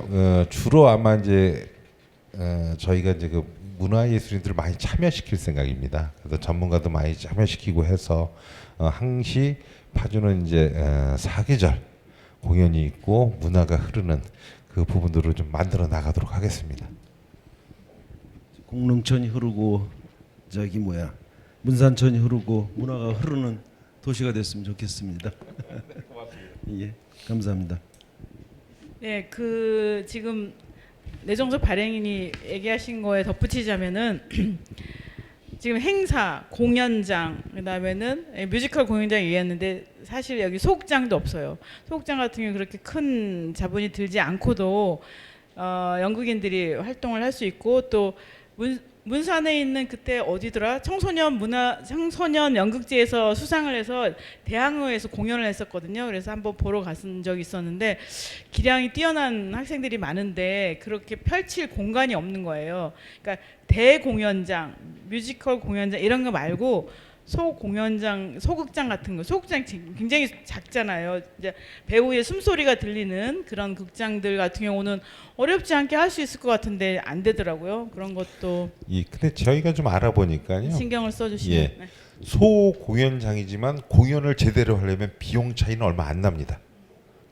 주로 아마 이제 저희가 이제 그 문화예술인들을 많이 참여시킬 생각입니다. 그래서 전문가도 많이 참여시키고 해서 항시 파주는 이제 사계절 공연이 있고 문화가 흐르는 그 부분들을 좀 만들어 나가도록 하겠습니다. 공릉천이 흐르고 문산천이 흐르고 문화가 흐르는 도시가 됐으면 좋겠습니다. 예, 감사합니다. 네, 그 지금 내정서 발행인이 얘기하신 거에 덧붙이자면은 지금 행사, 공연장, 그다음에는 뮤지컬 공연장 얘기했는데 사실 여기 소극장도 없어요. 소극장 같은 경우 그렇게 큰 자본이 들지 않고도 연극인들이 활동을 할 수 있고 또 문산에 있는 그때 어디더라 청소년 연극제에서 수상을 해서 대학로에서 공연을 했었거든요. 그래서 한번 보러 갔은 적이 있었는데 기량이 뛰어난 학생들이 많은데 그렇게 펼칠 공간이 없는 거예요. 그러니까 대공연장, 뮤지컬 공연장 이런 거 말고 소공연장, 소극장 같은 거, 소극장 굉장히 작잖아요. 이제 배우의 숨소리가 들리는 그런 극장들 같은 경우는 어렵지 않게 할 수 있을 것 같은데 안 되더라고요. 그런 것도 근데 저희가 좀 알아보니까요. 신경을 써주시면. 예. 소공연장이지만 공연을 제대로 하려면 비용 차이는 얼마 안 납니다.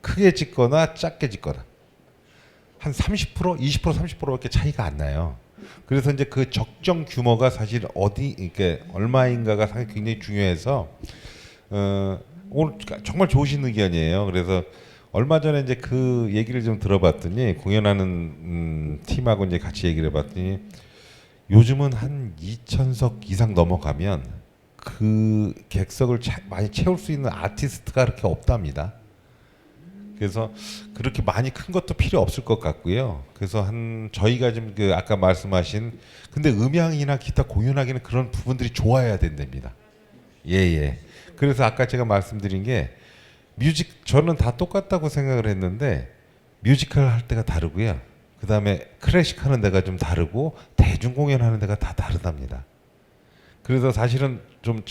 크게 짓거나 작게 짓거나 한 30%, 20%, 30%밖에 차이가 안 나요. 그래서 이제 그 적정 규모가 사실 어디 이렇게 얼마인가가 상당히 굉장히 중요해서 오늘 정말 좋으신 의견이에요. 그래서 얼마 전에 이제 그 얘기를 좀 들어봤더니 공연하는 팀하고 이제 같이 얘기를 해봤더니 요즘은 한 2,000석 이상 넘어가면 그 객석을 많이 채울 수 있는 아티스트가 그렇게 없답니다. 그래서 그렇게 많이 큰 것도 필요 없을 것 같고요. 그래서 저희가 지금 그 아까 말씀하신 근데 음향이나 기타 공연하기는 그런 부분들이 좋아야 된답니다. 예. 그래서 아까 제가 말씀드린 게 저는 다 똑같다고 생각을 했는데 뮤지컬 할 때가 다르고요. 그다음에 클래식 하는 데가 좀 다르고 대중 공연하는 데가 다 다르답니다. 그래서 사실은 좀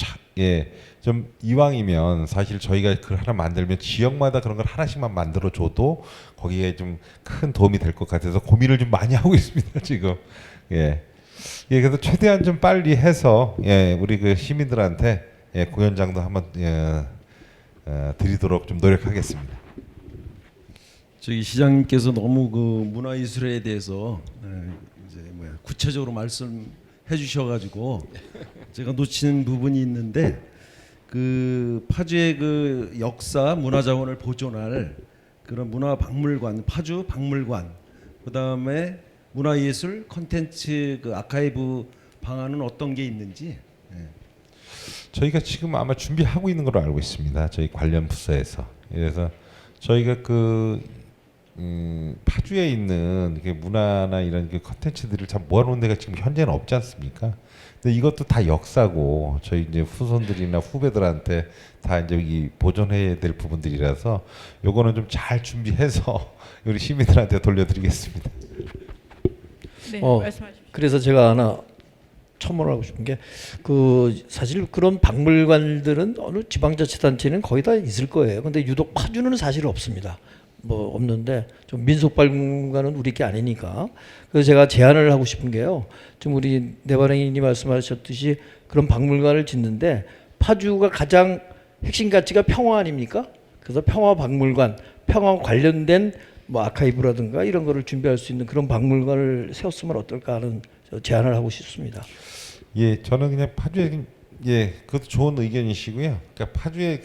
이왕이면 사실 저희가 그걸 하나 만들면 지역마다 그런 걸 하나씩만 만들어 줘도 거기에 좀 큰 도움이 될 것 같아서 고민을 좀 많이 하고 있습니다 지금. 그래서 최대한 좀 빨리 해서 우리 그 시민들한테 공연장도 한번 드리도록 좀 노력하겠습니다. 저기 시장님께서 너무 그 문화예술에 대해서 이제 구체적으로 말씀해 주셔가지고 제가 놓치는 부분이 있는데 그 파주의 그 역사 문화자원을 보존할 그런 문화박물관, 파주 박물관, 그 다음에 문화예술 콘텐츠 그 아카이브 방안은 어떤 게 있는지. 저희가 지금 아마 준비하고 있는 걸로 알고 있습니다. 저희 관련 부서에서. 그래서 저희가 파주에 있는 문화나 이런 콘텐츠들을 참 모아놓은 데가 지금 현재는 없지 않습니까? 근데 이것도 다 역사고 저희 이제 후손들이나 후배들한테 다 이제 보존해야 될 부분들이라서 요거는 좀 잘 준비해서 우리 시민들한테 돌려드리겠습니다. 네, 말씀하십시오. 그래서 제가 하나 첨언하고 싶은 게 사실 그런 박물관들은 어느 지방자치단체는 거의 다 있을 거예요. 근데 유독 파주는 사실 없습니다. 없는데 좀 민속박물관은 우리 게 아니니까. 그래서 제가 제안을 하고 싶은 게요. 좀 우리 내발행이님 말씀하셨듯이 그런 박물관을 짓는데 파주가 가장 핵심 가치가 평화 아닙니까? 그래서 평화박물관, 평화 관련된 아카이브라든가 이런 거를 준비할 수 있는 그런 박물관을 세웠으면 어떨까 하는 제안을 하고 싶습니다. 저는 그냥 파주에 그것도 좋은 의견이시고요. 그러니까 파주의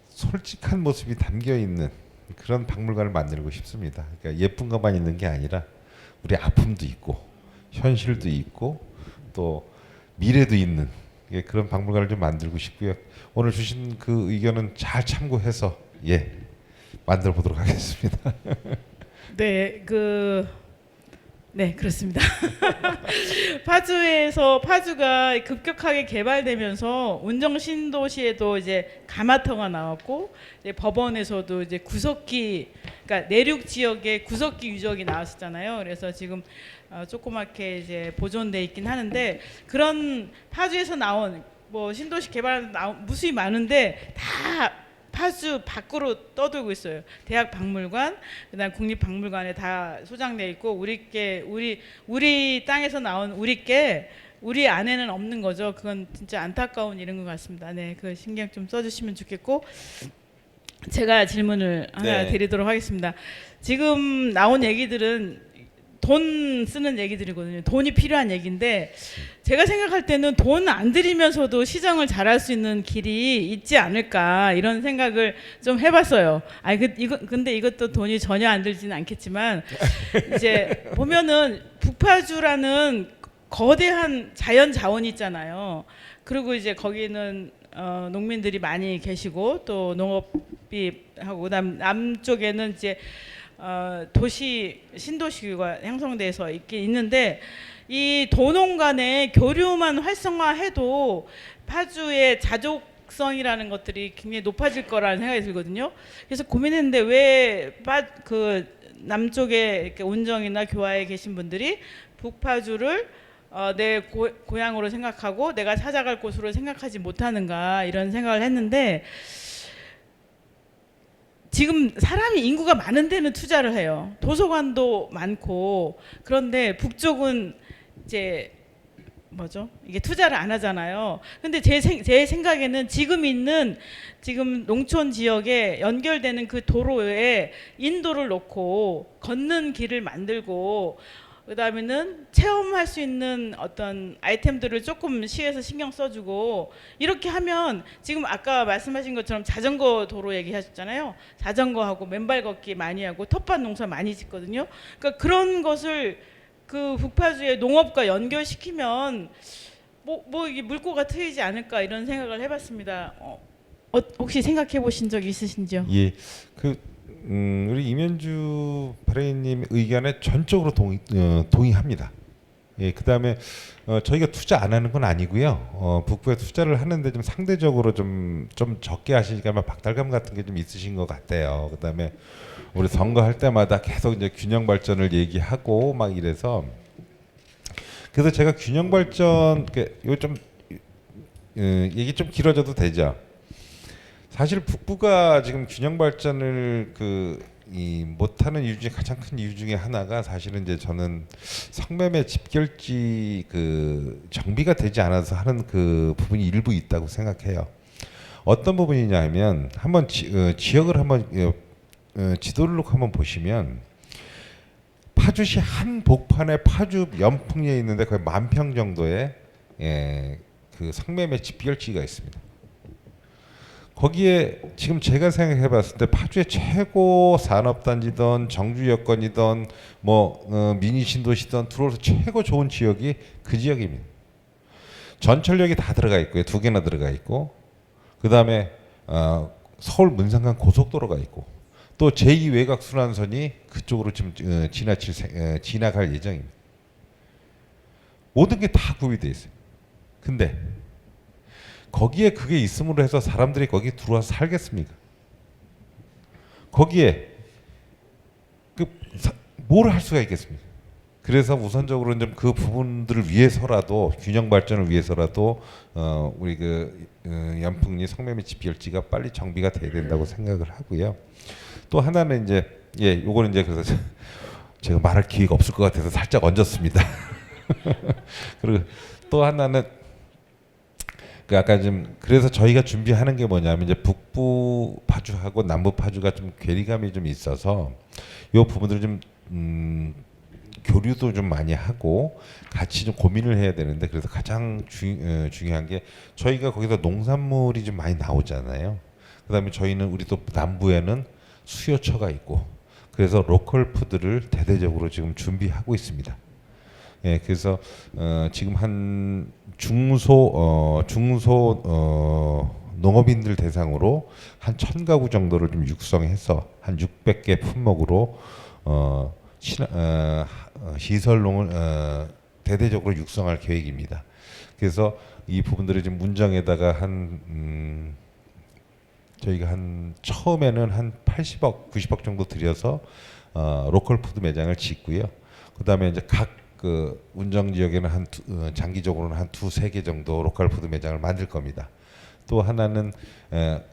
솔직한 모습이 담겨 있는 그런 박물관을 만들고 싶습니다. 그러니까 예쁜 것만 있는 게 아니라 우리 아픔도 있고 현실도 있고 또 미래도 있는 그런 박물관을 좀 만들고 싶고요. 오늘 주신 그 의견은 잘 참고해서 만들어 보도록 하겠습니다. 네, 그렇습니다. 파주가 급격하게 개발되면서 운정 신도시에도 이제 가마터가 나왔고 이제 법원에서도 이제 구석기, 그러니까 내륙 지역에 구석기 유적이 나왔었잖아요. 그래서 지금 조그맣게 이제 보존돼 있긴 하는데 그런 파주에서 나온 신도시 개발 무수히 많은데 다 파주 밖으로 떠돌고 있어요. 대학 박물관, 그다음 국립박물관에 다 소장돼 있고 우리 땅에서 나온 우리 안에는 없는 거죠. 그건 진짜 안타까운 일인 것 같습니다. 네, 그 신경 좀 써주시면 좋겠고 제가 질문을 하나 드리도록 하겠습니다. 지금 나온 얘기들은 돈 쓰는 얘기들이거든요. 돈이 필요한 얘기인데 제가 생각할 때는 돈 안 들이면서도 시정을 잘할 수 있는 길이 있지 않을까 이런 생각을 좀 해봤어요. 근데 이것도 돈이 전혀 안 들지는 않겠지만 이제 보면은 북파주라는 거대한 자연 자원이 있잖아요. 그리고 이제 거기는 농민들이 많이 계시고 또 농업이 하고 그다음 남쪽에는 이제 신도시가 형성돼서 있는데 이 도농 간의 교류만 활성화해도 파주의 자족성이라는 것들이 굉장히 높아질 거라는 생각이 들거든요. 그래서 고민했는데 왜 남쪽에 이렇게 운정이나 교화에 계신 분들이 북파주를 내 고향으로 생각하고 내가 찾아갈 곳으로 생각하지 못하는가 이런 생각을 했는데 지금 사람이 인구가 많은 데는 투자를 해요. 도서관도 많고 그런데 북쪽은 이제 뭐죠? 이게 투자를 안 하잖아요. 근데 제 생각에는 지금 농촌 지역에 연결되는 그 도로에 인도를 놓고 걷는 길을 만들고 그다음에는 체험할 수 있는 어떤 아이템들을 조금 시에서 신경 써주고 이렇게 하면 지금 아까 말씀하신 것처럼 자전거 도로 얘기하셨잖아요. 자전거하고 맨발 걷기 많이 하고 텃밭 농사 많이 짓거든요. 그러니까 그런 것을 그 북파주의 농업과 연결시키면 뭐 이게 물꼬가 트이지 않을까 이런 생각을 해봤습니다. 혹시 생각해 보신 적 있으신지요? 예, 우리 이면주 발행님 의견에 전적으로 동의합니다. 예, 그다음에 저희가 투자 안 하는 건 아니고요. 북부에 투자를 하는데 좀 상대적으로 좀 적게 하시니까 박탈감 같은 게 좀 있으신 것 같아요. 그다음에 우리 선거할 때마다 계속 이제 균형 발전을 얘기하고 막 이래서 그래서 제가 균형 발전 이거 좀 얘기 좀 길어져도 되죠. 사실 북부가 지금 균형 발전을 못하는 이유 중에 가장 큰 이유 중에 하나가 사실은 이제 저는 성매매 집결지 정비가 되지 않아서 하는 그 부분이 일부 있다고 생각해요. 어떤 부분이냐면 한번 지역을 한번 지도를 놓고 한번 보시면 파주시 한 복판에 파주 연풍리에 있는데 거의 10,000평 정도의 그 성매매 집결지가 있습니다. 거기에 지금 제가 생각해봤을 때 파주의 최고 산업단지든 정주 여건이든 미니 신도시든 들어와서 최고 좋은 지역이 그 지역입니다. 전철역이 다 들어가 있고요, 2개나 들어가 있고, 그 다음에 서울 문산간 고속도로가 있고, 또 제2 외곽 순환선이 그쪽으로 지금 지나갈 예정입니다. 모든 게 다 구비되어 있어요. 근데 거기에 그게 있음으로 해서 사람들이 거기 들어와서 살겠습니까? 거기에 뭘 할 수가 있겠습니까? 그래서 우선적으로는 좀 그 부분들을 위해서라도 균형 발전을 위해서라도 우리 연풍리 성매매 집결지가 빨리 정비가 돼야 된다고 생각을 하고요. 또 하나는 이제 요거는 이제 그래서 제가 말할 기회가 없을 것 같아서 살짝 얹었습니다. 그리고 또 하나는 아까 좀 그래서 저희가 준비하는 게 뭐냐면 이제 북부 파주하고 남부 파주가 좀 괴리감이 좀 있어서 요 부분들을 좀 교류도 좀 많이 하고 같이 좀 고민을 해야 되는데 그래서 가장 중요한 게 저희가 거기서 농산물이 좀 많이 나오잖아요. 그다음에 저희는 우리 또 남부에는 수요처가 있고 그래서 로컬 푸드를 대대적으로 지금 준비하고 있습니다. 예, 그래서 지금 한 중소 농업인들 대상으로 한 1,000가구 정도를 좀 육성해서 한 600개 품목으로 시설농을 대대적으로 육성할 계획입니다. 그래서 이 부분들을 지금 문정에다가 저희가 처음에는 한 80억, 90억 정도 들여서 로컬 푸드 매장을 짓고요. 그다음에 이제 각 운정 지역에는 장기적으로는 한 2-3개 정도 로컬 푸드 매장을 만들 겁니다. 또 하나는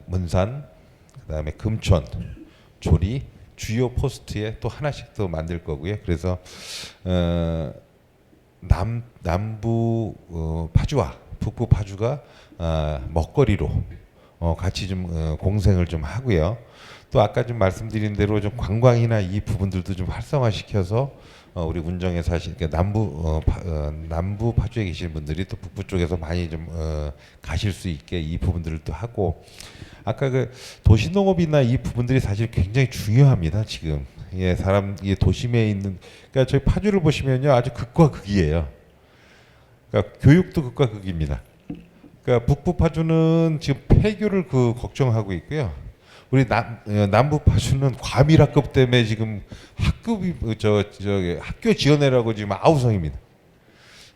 문산, 그다음에 금촌, 조리 주요 포스트에 또 하나씩 더 만들 거고요. 그래서 남부 파주와 북부 파주가 먹거리로 같이 좀 공생을 좀 하고요. 또 아까 좀 말씀드린 대로 좀 관광이나 이 부분들도 좀 활성화시켜서 우리 운정에 남부 파주에 계신 분들이 또 북부 쪽에서 많이 좀 가실 수 있게 이 부분들을 또 하고 아까 도시농업이나 이 부분들이 사실 굉장히 중요합니다. 지금 도심에 있는 그러니까 저희 파주를 보시면요 아주 극과 극이에요. 그러니까 교육도 극과 극입니다. 그러니까 북부 파주는 지금 폐교를 걱정하고 있고요. 우리 남부 파주는 과밀학급 때문에 지금 학교 지원해라고 지금 아우성입니다.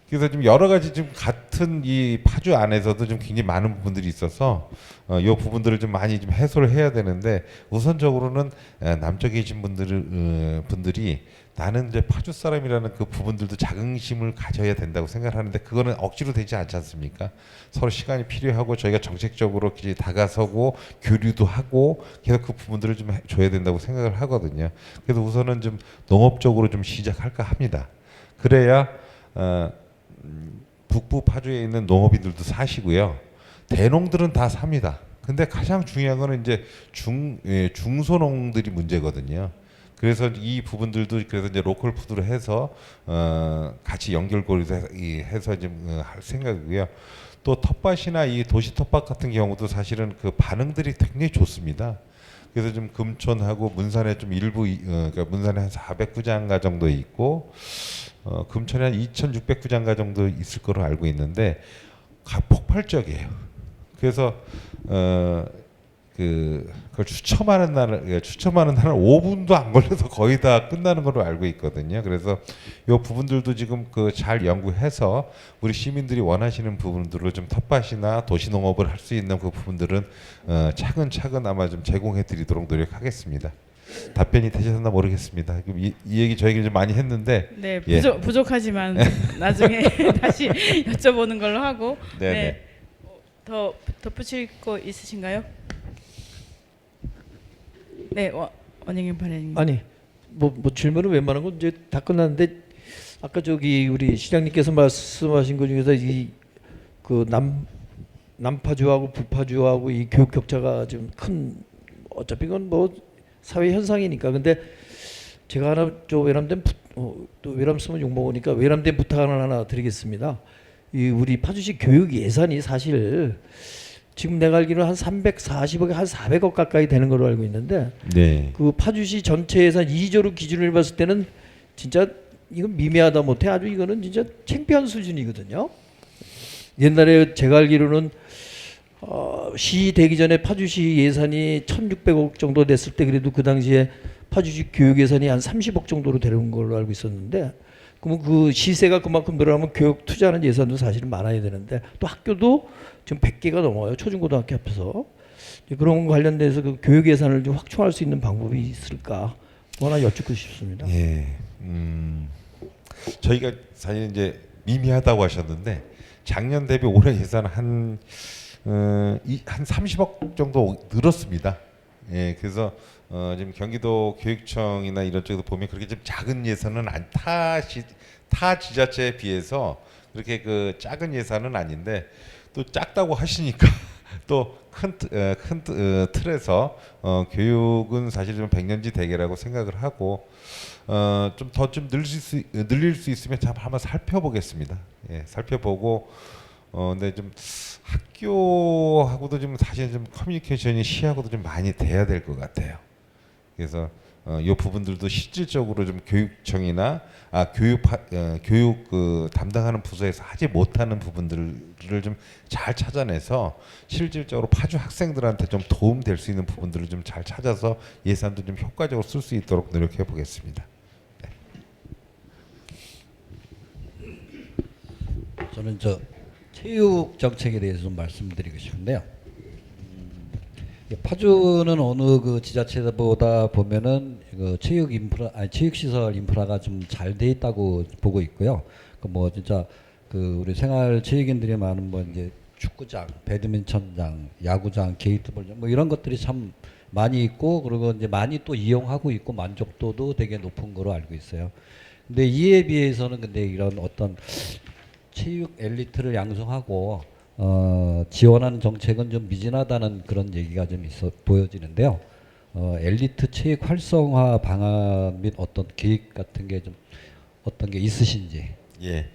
그래서 좀 여러 가지 좀 같은 이 파주 안에서도 좀 굉장히 많은 부분들이 있어서 이 부분들을 좀 많이 좀 해소를 해야 되는데 우선적으로는 남쪽에 계신 분들이 나는 이제 파주 사람이라는 그 부분들도 자긍심을 가져야 된다고 생각하는데 그거는 억지로 되지 않지 않습니까? 서로 시간이 필요하고 저희가 정책적으로 이제 다가서고 교류도 하고 계속 그 부분들을 좀 줘야 된다고 생각을 하거든요. 그래서 우선은 좀 농업적으로 좀 시작할까 합니다. 그래야 북부 파주에 있는 농업인들도 사시고요. 대농들은 다 삽니다. 근데 가장 중요한 거는 이제 중소농들이 문제거든요. 그래서 이 부분들도 그래서 이제 로컬 푸드로 해서 같이 연결고리도 해서 좀 할 생각이고요. 또 텃밭이나 이 도시 텃밭 같은 경우도 사실은 그 반응들이 굉장히 좋습니다. 그래서 좀 금촌하고 문산에 좀 일부 그러니까 문산에 한 409장가 정도 있고 금천에 한 2,609장가 정도 있을 거로 알고 있는데 폭발적이에요. 그래서 그걸 추첨하는 날은 5분도 안 걸려서 거의 다 끝나는 걸로 알고 있거든요. 그래서 이 부분들도 지금 그 잘 연구해서 우리 시민들이 원하시는 부분들로 좀 텃밭이나 도시농업을 할 수 있는 그 부분들은 차근차근 아마 좀 제공해드리도록 노력하겠습니다. 답변이 되셨나 모르겠습니다. 이 얘기 저희가 좀 많이 했는데 네, 예. 부족하지만 나중에 다시 여쭤보는 걸로 하고. 네네. 네. 더 덧붙일 거 있으신가요? 네, 원영인 발행님. 아니 뭐 질문은 웬만한 건 이제 다 끝났는데 아까 저기 우리 시장님께서 말씀하신 것 중에서 이 그 남파주하고 북파주하고 이 교육 격차가 좀 큰 어차피 이건 뭐 사회 현상이니까 근데 제가 하나 저 외람된 또 외람 쓰면 욕 먹으니까 외람된 부탁을 하나 드리겠습니다. 이 우리 파주시 교육 예산이 사실 지금 내가 알기로는 한 340억, 한 400억 가까이 되는 걸로 알고 있는데 네. 그 파주시 전체 예산 2조로 기준을 봤을 때는 진짜 이건 미미하다 못해 아주 이거는 진짜 창피한 수준이거든요. 옛날에 제가 알기로는 시 되기 전에 파주시 예산이 1,600억 정도 됐을 때 그래도 그 당시에 파주시 교육 예산이 한 30억 정도로 되는 걸로 알고 있었는데 그러면 그 시세가 그만큼 늘어나면 교육 투자하는 예산도 사실은 많아야 되는데 또 학교도 지금 100개가 넘어요. 초중고등학교 합해서. 그런 관련돼서 그 교육 예산을 좀 확충할 수 있는 방법이 있을까? 뭐 하나 여쭙고 싶습니다. 예. 저희가 사실 이제 미미하다고 하셨는데 작년 대비 올해 예산 한 30억 정도 늘었습니다. 예. 그래서 지금 경기도 교육청이나 이런 쪽에서 보면 그렇게 좀 작은 예산은 타 지자체에 비해서 그렇게 그 작은 예산은 아닌데 또 작다고 하시니까 또 큰 틀에서 교육은 사실 좀 백년지 대계라고 생각을 하고 좀 더 좀 늘릴 수 있으면 참 한번 살펴보겠습니다. 예, 살펴보고 근데 좀 학교하고도 좀 사실 좀 커뮤니케이션이 시하고도 좀 많이 돼야 될 것 같아요. 그래서 이 부분들도 실질적으로 좀 교육청이나 교육 그 담당하는 부서에서 하지 못하는 부분들을 좀 잘 찾아내서 실질적으로 파주 학생들한테 좀 도움 될 수 있는 부분들을 좀 잘 찾아서 예산도 좀 효과적으로 쓸 수 있도록 노력해 보겠습니다. 저는 저 체육 정책에 대해서 좀 말씀드리고 싶은데요. 파주는 어느 그 지자체보다 보면은 그 체육 시설 인프라가 좀 잘 돼 있다고 보고 있고요. 그 뭐 진짜 그 우리 생활 체육인들이 많은 뭐 이제 축구장, 배드민턴장, 야구장, 게이트볼장 뭐 이런 것들이 참 많이 있고 그리고 이제 많이 또 이용하고 있고 만족도도 되게 높은 거로 알고 있어요. 근데 이에 비해서는 근데 이런 어떤 체육 엘리트를 양성하고 지원하는 정책은 좀 미진하다는 그런 얘기가 좀 보여지는데요. 엘리트 체육 활성화 방안 및 어떤 계획 같은 게 좀 어떤 게 있으신지. 예,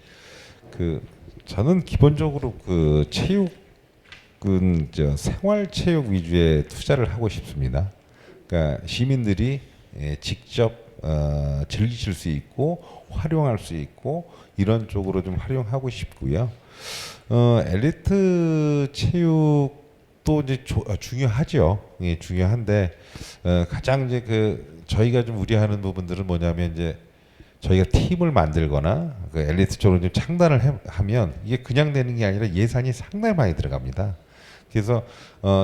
그 저는 기본적으로 그 체육은 생활체육 위주의 투자를 하고 싶습니다. 그러니까 시민들이 직접 즐기실 수 있고 활용할 수 있고 이런 쪽으로 좀 활용하고 싶고요. 엘리트 체육도 이제 중요하죠. 예, 중요한데 가장 이제 그 저희가 좀 우려하는 부분들은 뭐냐면 이제 저희가 팀을 만들거나 그 엘리트 쪽으로 좀 창단을 하면 이게 그냥 되는 게 아니라 예산이 상당히 많이 들어갑니다. 그래서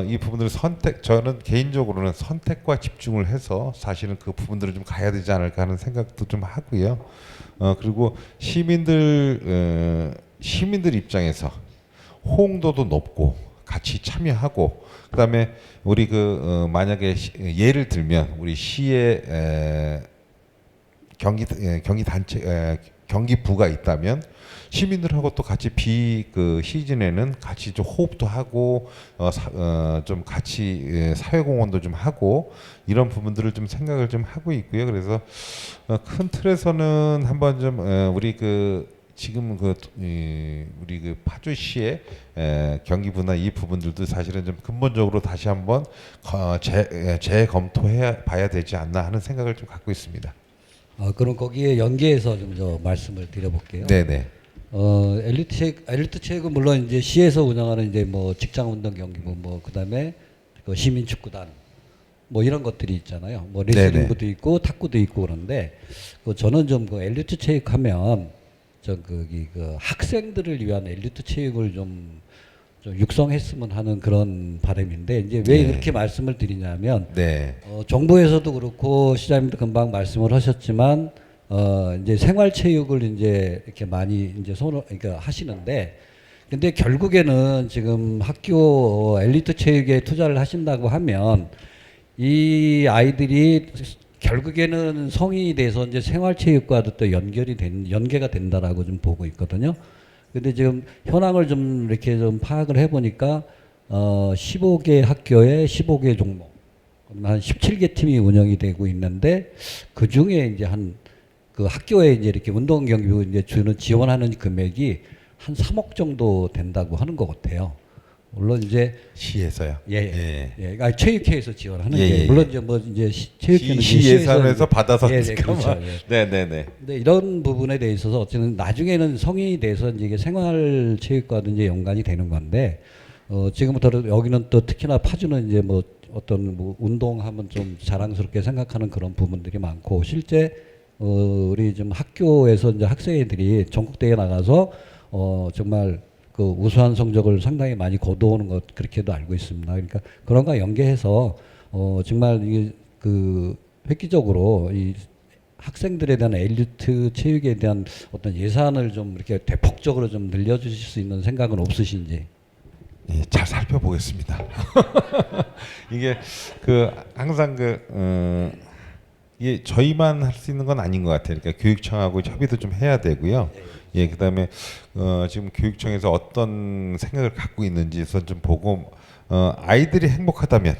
이 부분들을 저는 개인적으로는 선택과 집중을 해서 사실은 그 부분들을 좀 가야 되지 않을까 하는 생각도 좀 하고요. 그리고 시민들 입장에서 호응도도 높고 같이 참여하고, 그다음에 우리 만약에 예를 들면 우리 시의 경기부가 있다면 시민들하고 또 같이 시즌에는 같이 좀 호흡도 하고 좀 같이 사회공헌도 좀 하고 이런 부분들을 좀 생각을 좀 하고 있고요. 그래서 큰 틀에서는 한번 좀 우리 지금 우리 파주시의 경기부나 이 부분들도 사실은 좀 근본적으로 다시 한번 재검토해 봐야 되지 않나 하는 생각을 좀 갖고 있습니다. 그럼 거기에 연계해서 좀 저 말씀을 드려볼게요. 네네. 엘리트 체육은 물론 이제 시에서 운영하는 이제 뭐 직장 운동 경기부 뭐 그다음에 그 시민 축구단 뭐 이런 것들이 있잖아요. 뭐 레슬링부도 있고 탁구도 있고 그런데 저는 좀 엘리트 체육하면 거기 학생들을 위한 엘리트 체육을 좀 육성했으면 하는 그런 바람인데 이제 왜 이렇게 말씀을 드리냐면 정부에서도 그렇고 시장님도 금방 말씀을 하셨지만 이제 생활체육을 이제 이렇게 많이 이제 그러니까 하시는데 근데 결국에는 지금 학교 엘리트 체육에 투자를 하신다고 하면 이 아이들이 결국에는 성인이 돼서 이제 생활체육과도 또 연계가 된다라고 좀 보고 있거든요. 근데 지금 현황을 좀 이렇게 좀 파악을 해보니까 15개 학교에 15개 종목, 한 17개 팀이 운영이 되고 있는데 그 중에 이제 그 학교에 이제 이렇게 운동 경기 이제 지원하는 금액이 한 3억 정도 된다고 하는 것 같아요. 물론 이제 시에서요. 체육회에서 지원하는 게 물론 이제 뭐 이제 체육회는 시 예산에서 받아서 그렇죠. 네네네. 근데 이런 부분에 대해 있어서 어쨌든 나중에는 성인이 돼서 이제 이게 생활체육과도 이제 연관이 되는 건데 지금부터 여기는 또 특히나 파주는 이제 뭐 어떤 뭐 운동하면 좀 자랑스럽게 생각하는 그런 부분들이 많고 실제 우리 좀 학교에서 이제 학생들이 전국대회 나가서 정말 그 우수한 성적을 상당히 많이 거두오는 것 그렇게도 알고 있습니다. 그러니까 그런 거 연계해서 정말 이게 획기적으로 이 학생들에 대한 엘리트 체육에 대한 어떤 예산을 좀 이렇게 대폭적으로 좀 늘려주실 수 있는 생각은 없으신지? 예, 잘 살펴보겠습니다. 이게 항상 이게 저희만 할 수 있는 건 아닌 것 같아요. 그러니까 교육청하고 협의도 좀 해야 되고요. 예, 그다음에 지금 교육청에서 어떤 생각을 갖고 있는지에서 좀 보고 아이들이 행복하다면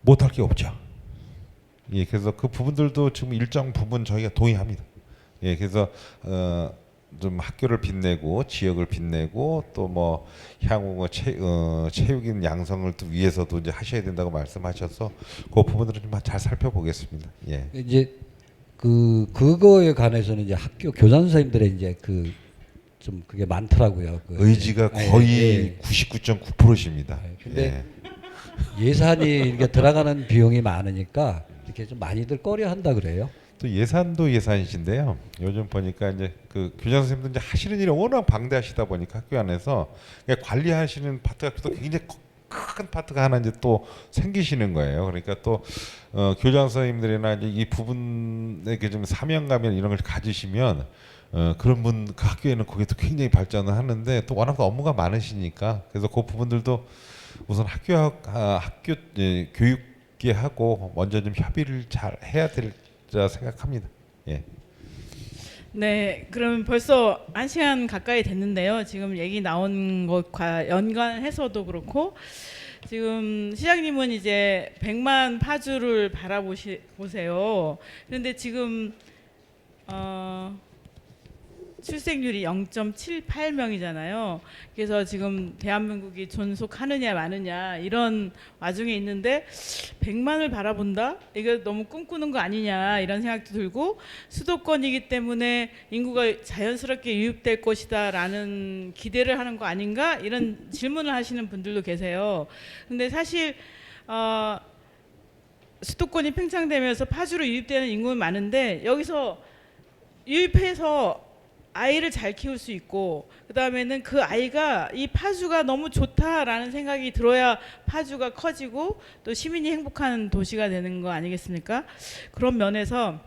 못할 게 없죠. 예, 그래서 그 부분들도 지금 일정 부분 저희가 동의합니다. 예, 그래서 좀 학교를 빛내고 지역을 빛내고 또 뭐 향후 체육인 양성을 또 위해서도 이제 하셔야 된다고 말씀하셔서 그 부분들은 좀 잘 살펴보겠습니다. 예. 이제 그거에 관해서는 이제 학교 교장 선생님들의 이제 좀 그게 많더라고요. 의지가 거의 99.9%십니다. 근데 예산이 이렇게 들어가는 비용이 많으니까 이렇게 좀 많이들 꺼려한다 그래요. 또 예산도 예산이신데요. 요즘 보니까 이제 교장 선생님들 이제 하시는 일이 워낙 방대하시다 보니까 학교 안에서 관리하시는 파트가 또 굉장히 큰 파트가 하나 이제 또 생기시는 거예요. 그러니까 또 교장 선생님들이나 이제 이 부분에 좀 사명감이나 이런 걸 가지시면 그런 그 학교에는 그게 또 굉장히 발전을 하는데 또 워낙 업무가 많으시니까 그래서 그 부분들도 우선 학교 교육계하고 먼저 좀 협의를 잘 해야 될자 생각합니다. 예. 네, 그럼 벌써 1시간 가까이 됐는데요. 지금 얘기 나온 것과 연관해서도 그렇고 지금 시장님은 이제 100만 파주를 바라보세요. 그런데 지금 출생률이 0.78명이잖아요. 그래서 지금 대한민국이 존속하느냐 마느냐 이런 와중에 있는데 100만을 바라본다? 이거 너무 꿈꾸는 거 아니냐 이런 생각도 들고 수도권이기 때문에 인구가 자연스럽게 유입될 것이다 라는 기대를 하는 거 아닌가? 이런 질문을 하시는 분들도 계세요. 근데 사실 수도권이 팽창되면서 파주로 유입되는 인구는 많은데 여기서 유입해서 아이를 잘 키울 수 있고 그다음에는 그 아이가 이 파주가 너무 좋다라는 생각이 들어야 파주가 커지고 또 시민이 행복한 도시가 되는 거 아니겠습니까? 그런 면에서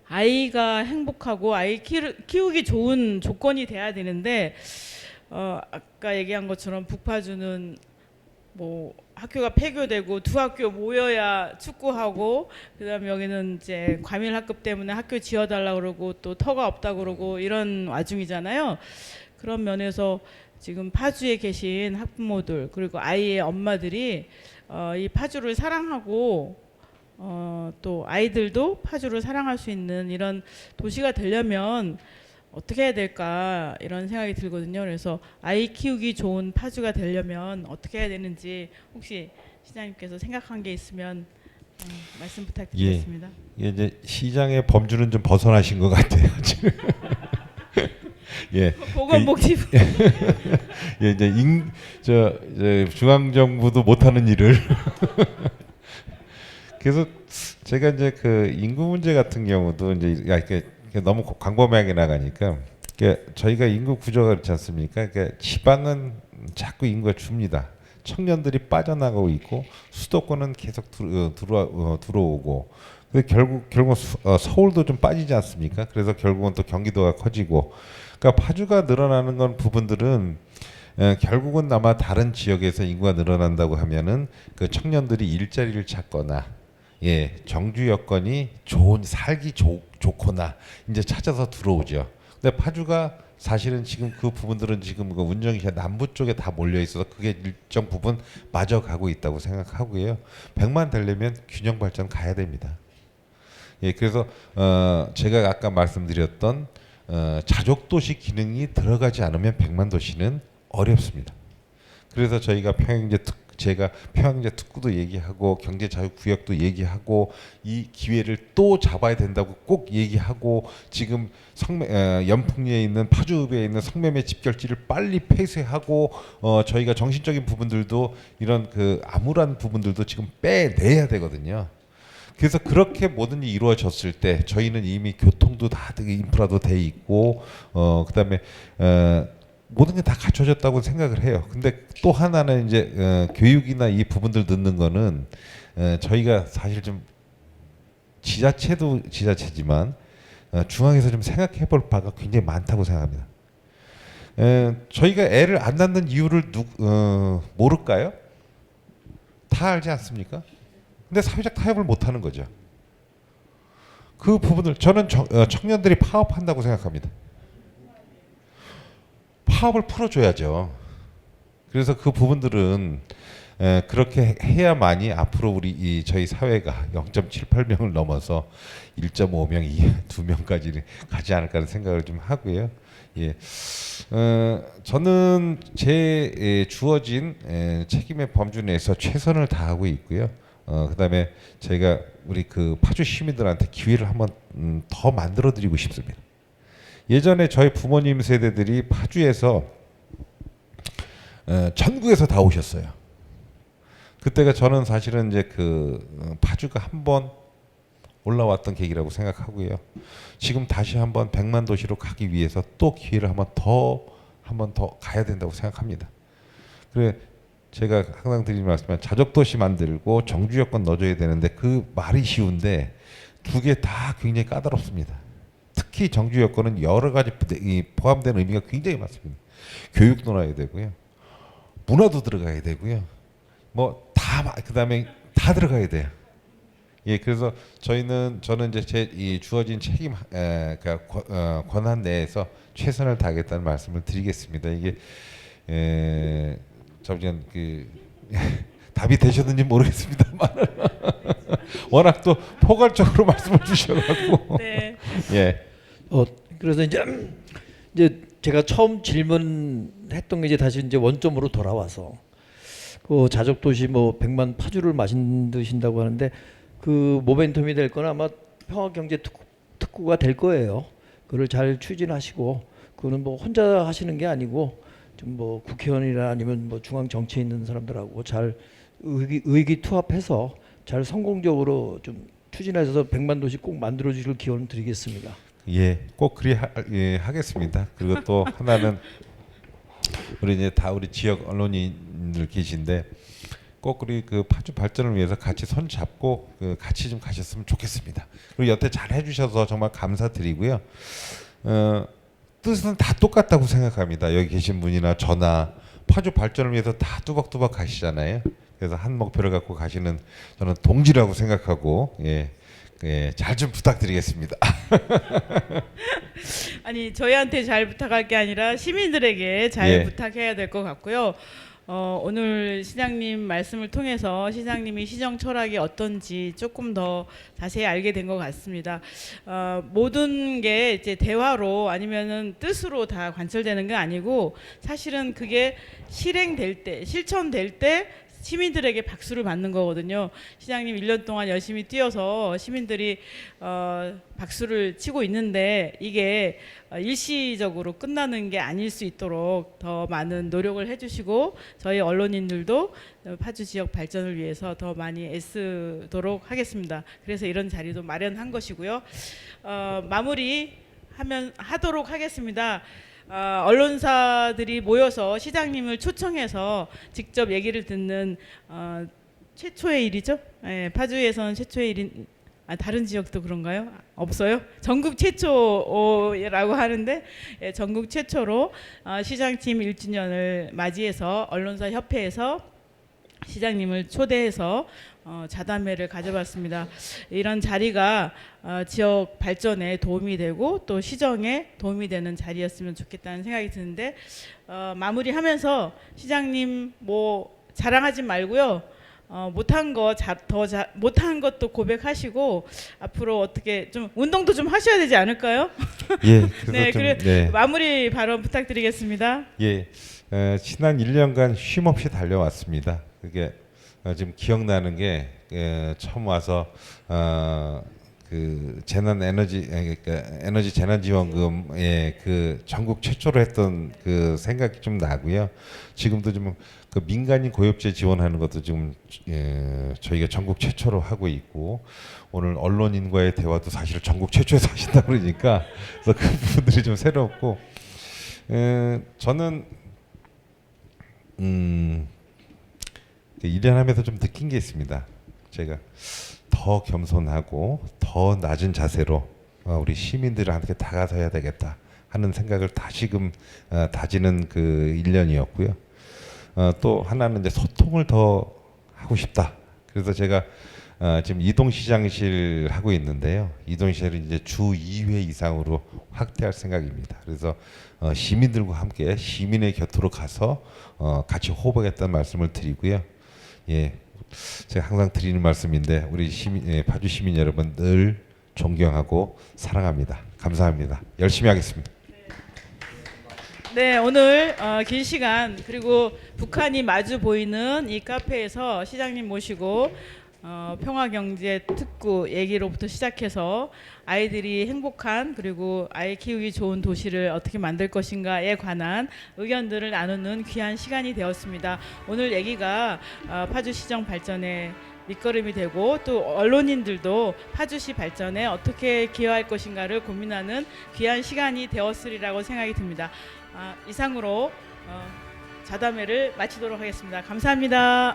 아이가 행복하고 아이 키우기 좋은 조건이 돼야 되는데 아까 얘기한 것처럼 북파주는 뭐 학교가 폐교되고 두 학교 모여야 축구하고 그다음에 여기는 이제 과밀 학급 때문에 학교 지어달라 그러고 또 터가 없다 그러고 이런 와중이잖아요. 그런 면에서 지금 파주에 계신 학부모들 그리고 아이의 엄마들이 이 파주를 사랑하고 또 아이들도 파주를 사랑할 수 있는 이런 도시가 되려면 어떻게 해야 될까 이런 생각이 들거든요. 그래서 아이 키우기 좋은 파주가 되려면 어떻게 해야 되는지 혹시 시장님께서 생각한 게 있으면 말씀 부탁드리겠습니다. 예, 이제 시장의 범주는 좀 벗어나신 것 같아요. 지금. 예, 보건복지부 예, 이제 중앙 정부도 못하는 일을. 그래서 제가 이제 그 인구 문제 같은 경우도 이제 이렇게 너무 광범위하게 나가니까 저희가 인구 구조가 그렇지 않습니까? 지방은 자꾸 인구가 줍니다. 청년들이 빠져나가고 있고 수도권은 계속 들어오고 결국 서울도 좀 빠지지 않습니까? 그래서 결국은 또 경기도가 커지고 그러니까 파주가 늘어나는 건 부분들은 결국은 아마 다른 지역에서 인구가 늘어난다고 하면은 그 청년들이 일자리를 찾거나 정주 여건이 살기 좋거나 이제 찾아서 들어오죠. 근데 파주가 사실은 지금 그 부분들은 지금 그 운정시야 남부 쪽에 다 몰려 있어서 그게 일정 부분 맞아가고 있다고 생각하고요. 100만 되려면 균형 발전 가야 됩니다. 그래서 제가 아까 말씀드렸던 자족도시 기능이 들어가지 않으면 100만 도시는 어렵습니다. 그래서 저희가 제가 평양제 특구도 얘기하고 경제자유구역도 얘기하고 이 기회를 또 잡아야 된다고 꼭 얘기하고 지금 연풍리에 있는 파주읍에 있는 성매매 집결지를 빨리 폐쇄하고 저희가 정신적인 부분들도 이런 그 암울한 부분들도 지금 빼내야 되거든요. 그래서 그렇게 모든 일이 이루어졌을 때 저희는 이미 교통도 다 인프라도 돼 있고 그다음에 모든 게 다 갖춰졌다고 생각을 해요. 근데 또 하나는 이제 교육이나 이 부분들 넣는 거는 저희가 사실 좀 지자체도 지자체지만 중앙에서 좀 생각해 볼 바가 굉장히 많다고 생각합니다. 저희가 애를 안 낳는 이유를 모를까요? 다 알지 않습니까? 근데 사회적 타협을 못 하는 거죠. 그 부분을 저는 청년들이 파업한다고 생각합니다. 파업을 풀어줘야죠. 그래서 그 부분들은 그렇게 해야만이 앞으로 저희 사회가 0.78명을 넘어서 1.5명, 2명까지 가지 않을까라는 생각을 좀 하고요. 저는 제 주어진 책임의 범주 내에서 최선을 다하고 있고요. 그다음에 제가 우리 그 파주 시민들한테 기회를 한번 더 만들어드리고 싶습니다. 예전에 저희 부모님 세대들이 파주에서 전국에서 다 오셨어요. 그때가 저는 사실은 이제 그 파주가 한번 올라왔던 계기라고 생각하고요. 지금 다시 한번 100만 도시로 가기 위해서 또 기회를 한번 더 가야 된다고 생각합니다. 그래 제가 항상 드리는 말씀은 자족도시 만들고 정주 여건 넣어줘야 되는데 그 말이 쉬운데 두 개 다 굉장히 까다롭습니다. 특히 정주 여건은 여러 가지 포함되는 의미가 굉장히 많습니다. 교육도 넣어야 되고요, 문화도 들어가야 되고요, 그다음에 다 들어가야 돼요. 그래서 저는 이제 제 주어진 책임 권한 내에서 최선을 다하겠다는 말씀을 드리겠습니다. 이게 잠깐 답이 되셨는지 모르겠습니다만 워낙 또 포괄적으로 말씀을 주셔가지고 네. 그래서 이제 제가 처음 질문했던 게 이제 다시 이제 원점으로 돌아와서 그 자족도시 100만 파주를 만드신다고 하는데 그 모멘텀이 될 건 아마 평화경제특구가 될 거예요. 그걸 잘 추진하시고 그거는 혼자 하시는 게 아니고 좀 국회의원이나 아니면 중앙 정치에 있는 사람들하고 잘 의기투합해서 잘 성공적으로 좀 추진해서 100만 도시 꼭 만들어 주실 기원 드리겠습니다. 예, 꼭 하겠습니다. 그리고 또 하나는 우리 이제 다 우리 지역 언론인들 계신데 꼭 우리 그 파주 발전을 위해서 같이 손 잡고 같이 좀 가셨으면 좋겠습니다. 그리고 여태 잘 해주셔서 정말 감사드리고요. 뜻은 다 똑같다고 생각합니다. 여기 계신 분이나 저나 파주 발전을 위해서 다 뚜벅뚜벅 가시잖아요. 그래서 한 목표를 갖고 가시는 저는 동지라고 생각하고 잘 좀 부탁드리겠습니다. 아니 저희한테 잘 부탁할 게 아니라 시민들에게 잘 예. 부탁해야 될 것 같고요. 오늘 시장님 말씀을 통해서 시장님이 시정 철학이 어떤지 조금 더 자세히 알게 된 것 같습니다. 모든 게 이제 대화로 아니면은 뜻으로 다 관철되는 게 아니고 사실은 그게 실행될 때, 실천될 때 시민들에게 박수를 받는 거거든요. 시장님 1년 동안 열심히 뛰어서 시민들이 박수를 치고 있는데 이게 일시적으로 끝나는 게 아닐 수 있도록 더 많은 노력을 해주시고 저희 언론인들도 파주 지역 발전을 위해서 더 많이 애쓰도록 하겠습니다. 그래서 이런 자리도 마련한 것이고요. 하도록 하겠습니다. 언론사들이 모여서 시장님을 초청해서 직접 얘기를 듣는 최초의 일이죠. 예, 파주에서는 최초의 일인. 다른 지역도 그런가요? 없어요? 전국 최초라고 하는데 전국 최초로 시장팀 1주년을 맞이해서 언론사 협회에서 시장님을 초대해서 자담회를 가져봤습니다. 이런 자리가 지역 발전에 도움이 되고 또 시정에 도움이 되는 자리였으면 좋겠다는 생각이 드는데 마무리하면서 시장님 뭐 자랑하지 말고요. 못한 것도 고백하시고 앞으로 어떻게 좀 운동도 좀 하셔야 되지 않을까요? 예, 네, 네. 마무리 발언 부탁드리겠습니다. 예, 지난 1년간 쉼 없이 달려왔습니다. 그게 지금 기억나는 게 처음 와서 그 재난 에너지 그러니까 에너지 재난 지원금에 그 전국 최초로 했던 그 생각이 좀 나고요. 지금도 좀 그 민간인 고용제 지원하는 것도 지금 저희가 전국 최초로 하고 있고 오늘 언론인과의 대화도 사실 전국 최초에서 하신다 그러니까 그래서 그 부분들이 좀 새롭고 저는 일하면서 좀 느낀 게 있습니다. 제가 더 겸손하고 더 낮은 자세로 우리 시민들한테 다가서야 되겠다 하는 생각을 다시금 다지는 그 1년이었고요. 또 하나는 이제 소통을 더 하고 싶다. 그래서 제가 지금 이동시장실 하고 있는데요. 이동시장을 이제 주 2회 이상으로 확대할 생각입니다. 그래서 시민들과 함께 시민의 곁으로 가서 같이 호흡하겠다는 말씀을 드리고요. 예, 제가 항상 드리는 말씀인데 우리 파주 시민 여러분 늘 존경하고 사랑합니다. 감사합니다. 열심히 하겠습니다. 네, 오늘 긴 시간 그리고 북한이 마주 보이는 이 카페에서 시장님 모시고 평화경제 특구 얘기로부터 시작해서 아이들이 행복한 그리고 아이 키우기 좋은 도시를 어떻게 만들 것인가에 관한 의견들을 나누는 귀한 시간이 되었습니다. 오늘 얘기가 파주시정 발전에 밑거름이 되고 또 언론인들도 파주시 발전에 어떻게 기여할 것인가를 고민하는 귀한 시간이 되었으리라고 생각이 듭니다. 이상으로 자담회를 마치도록 하겠습니다. 감사합니다.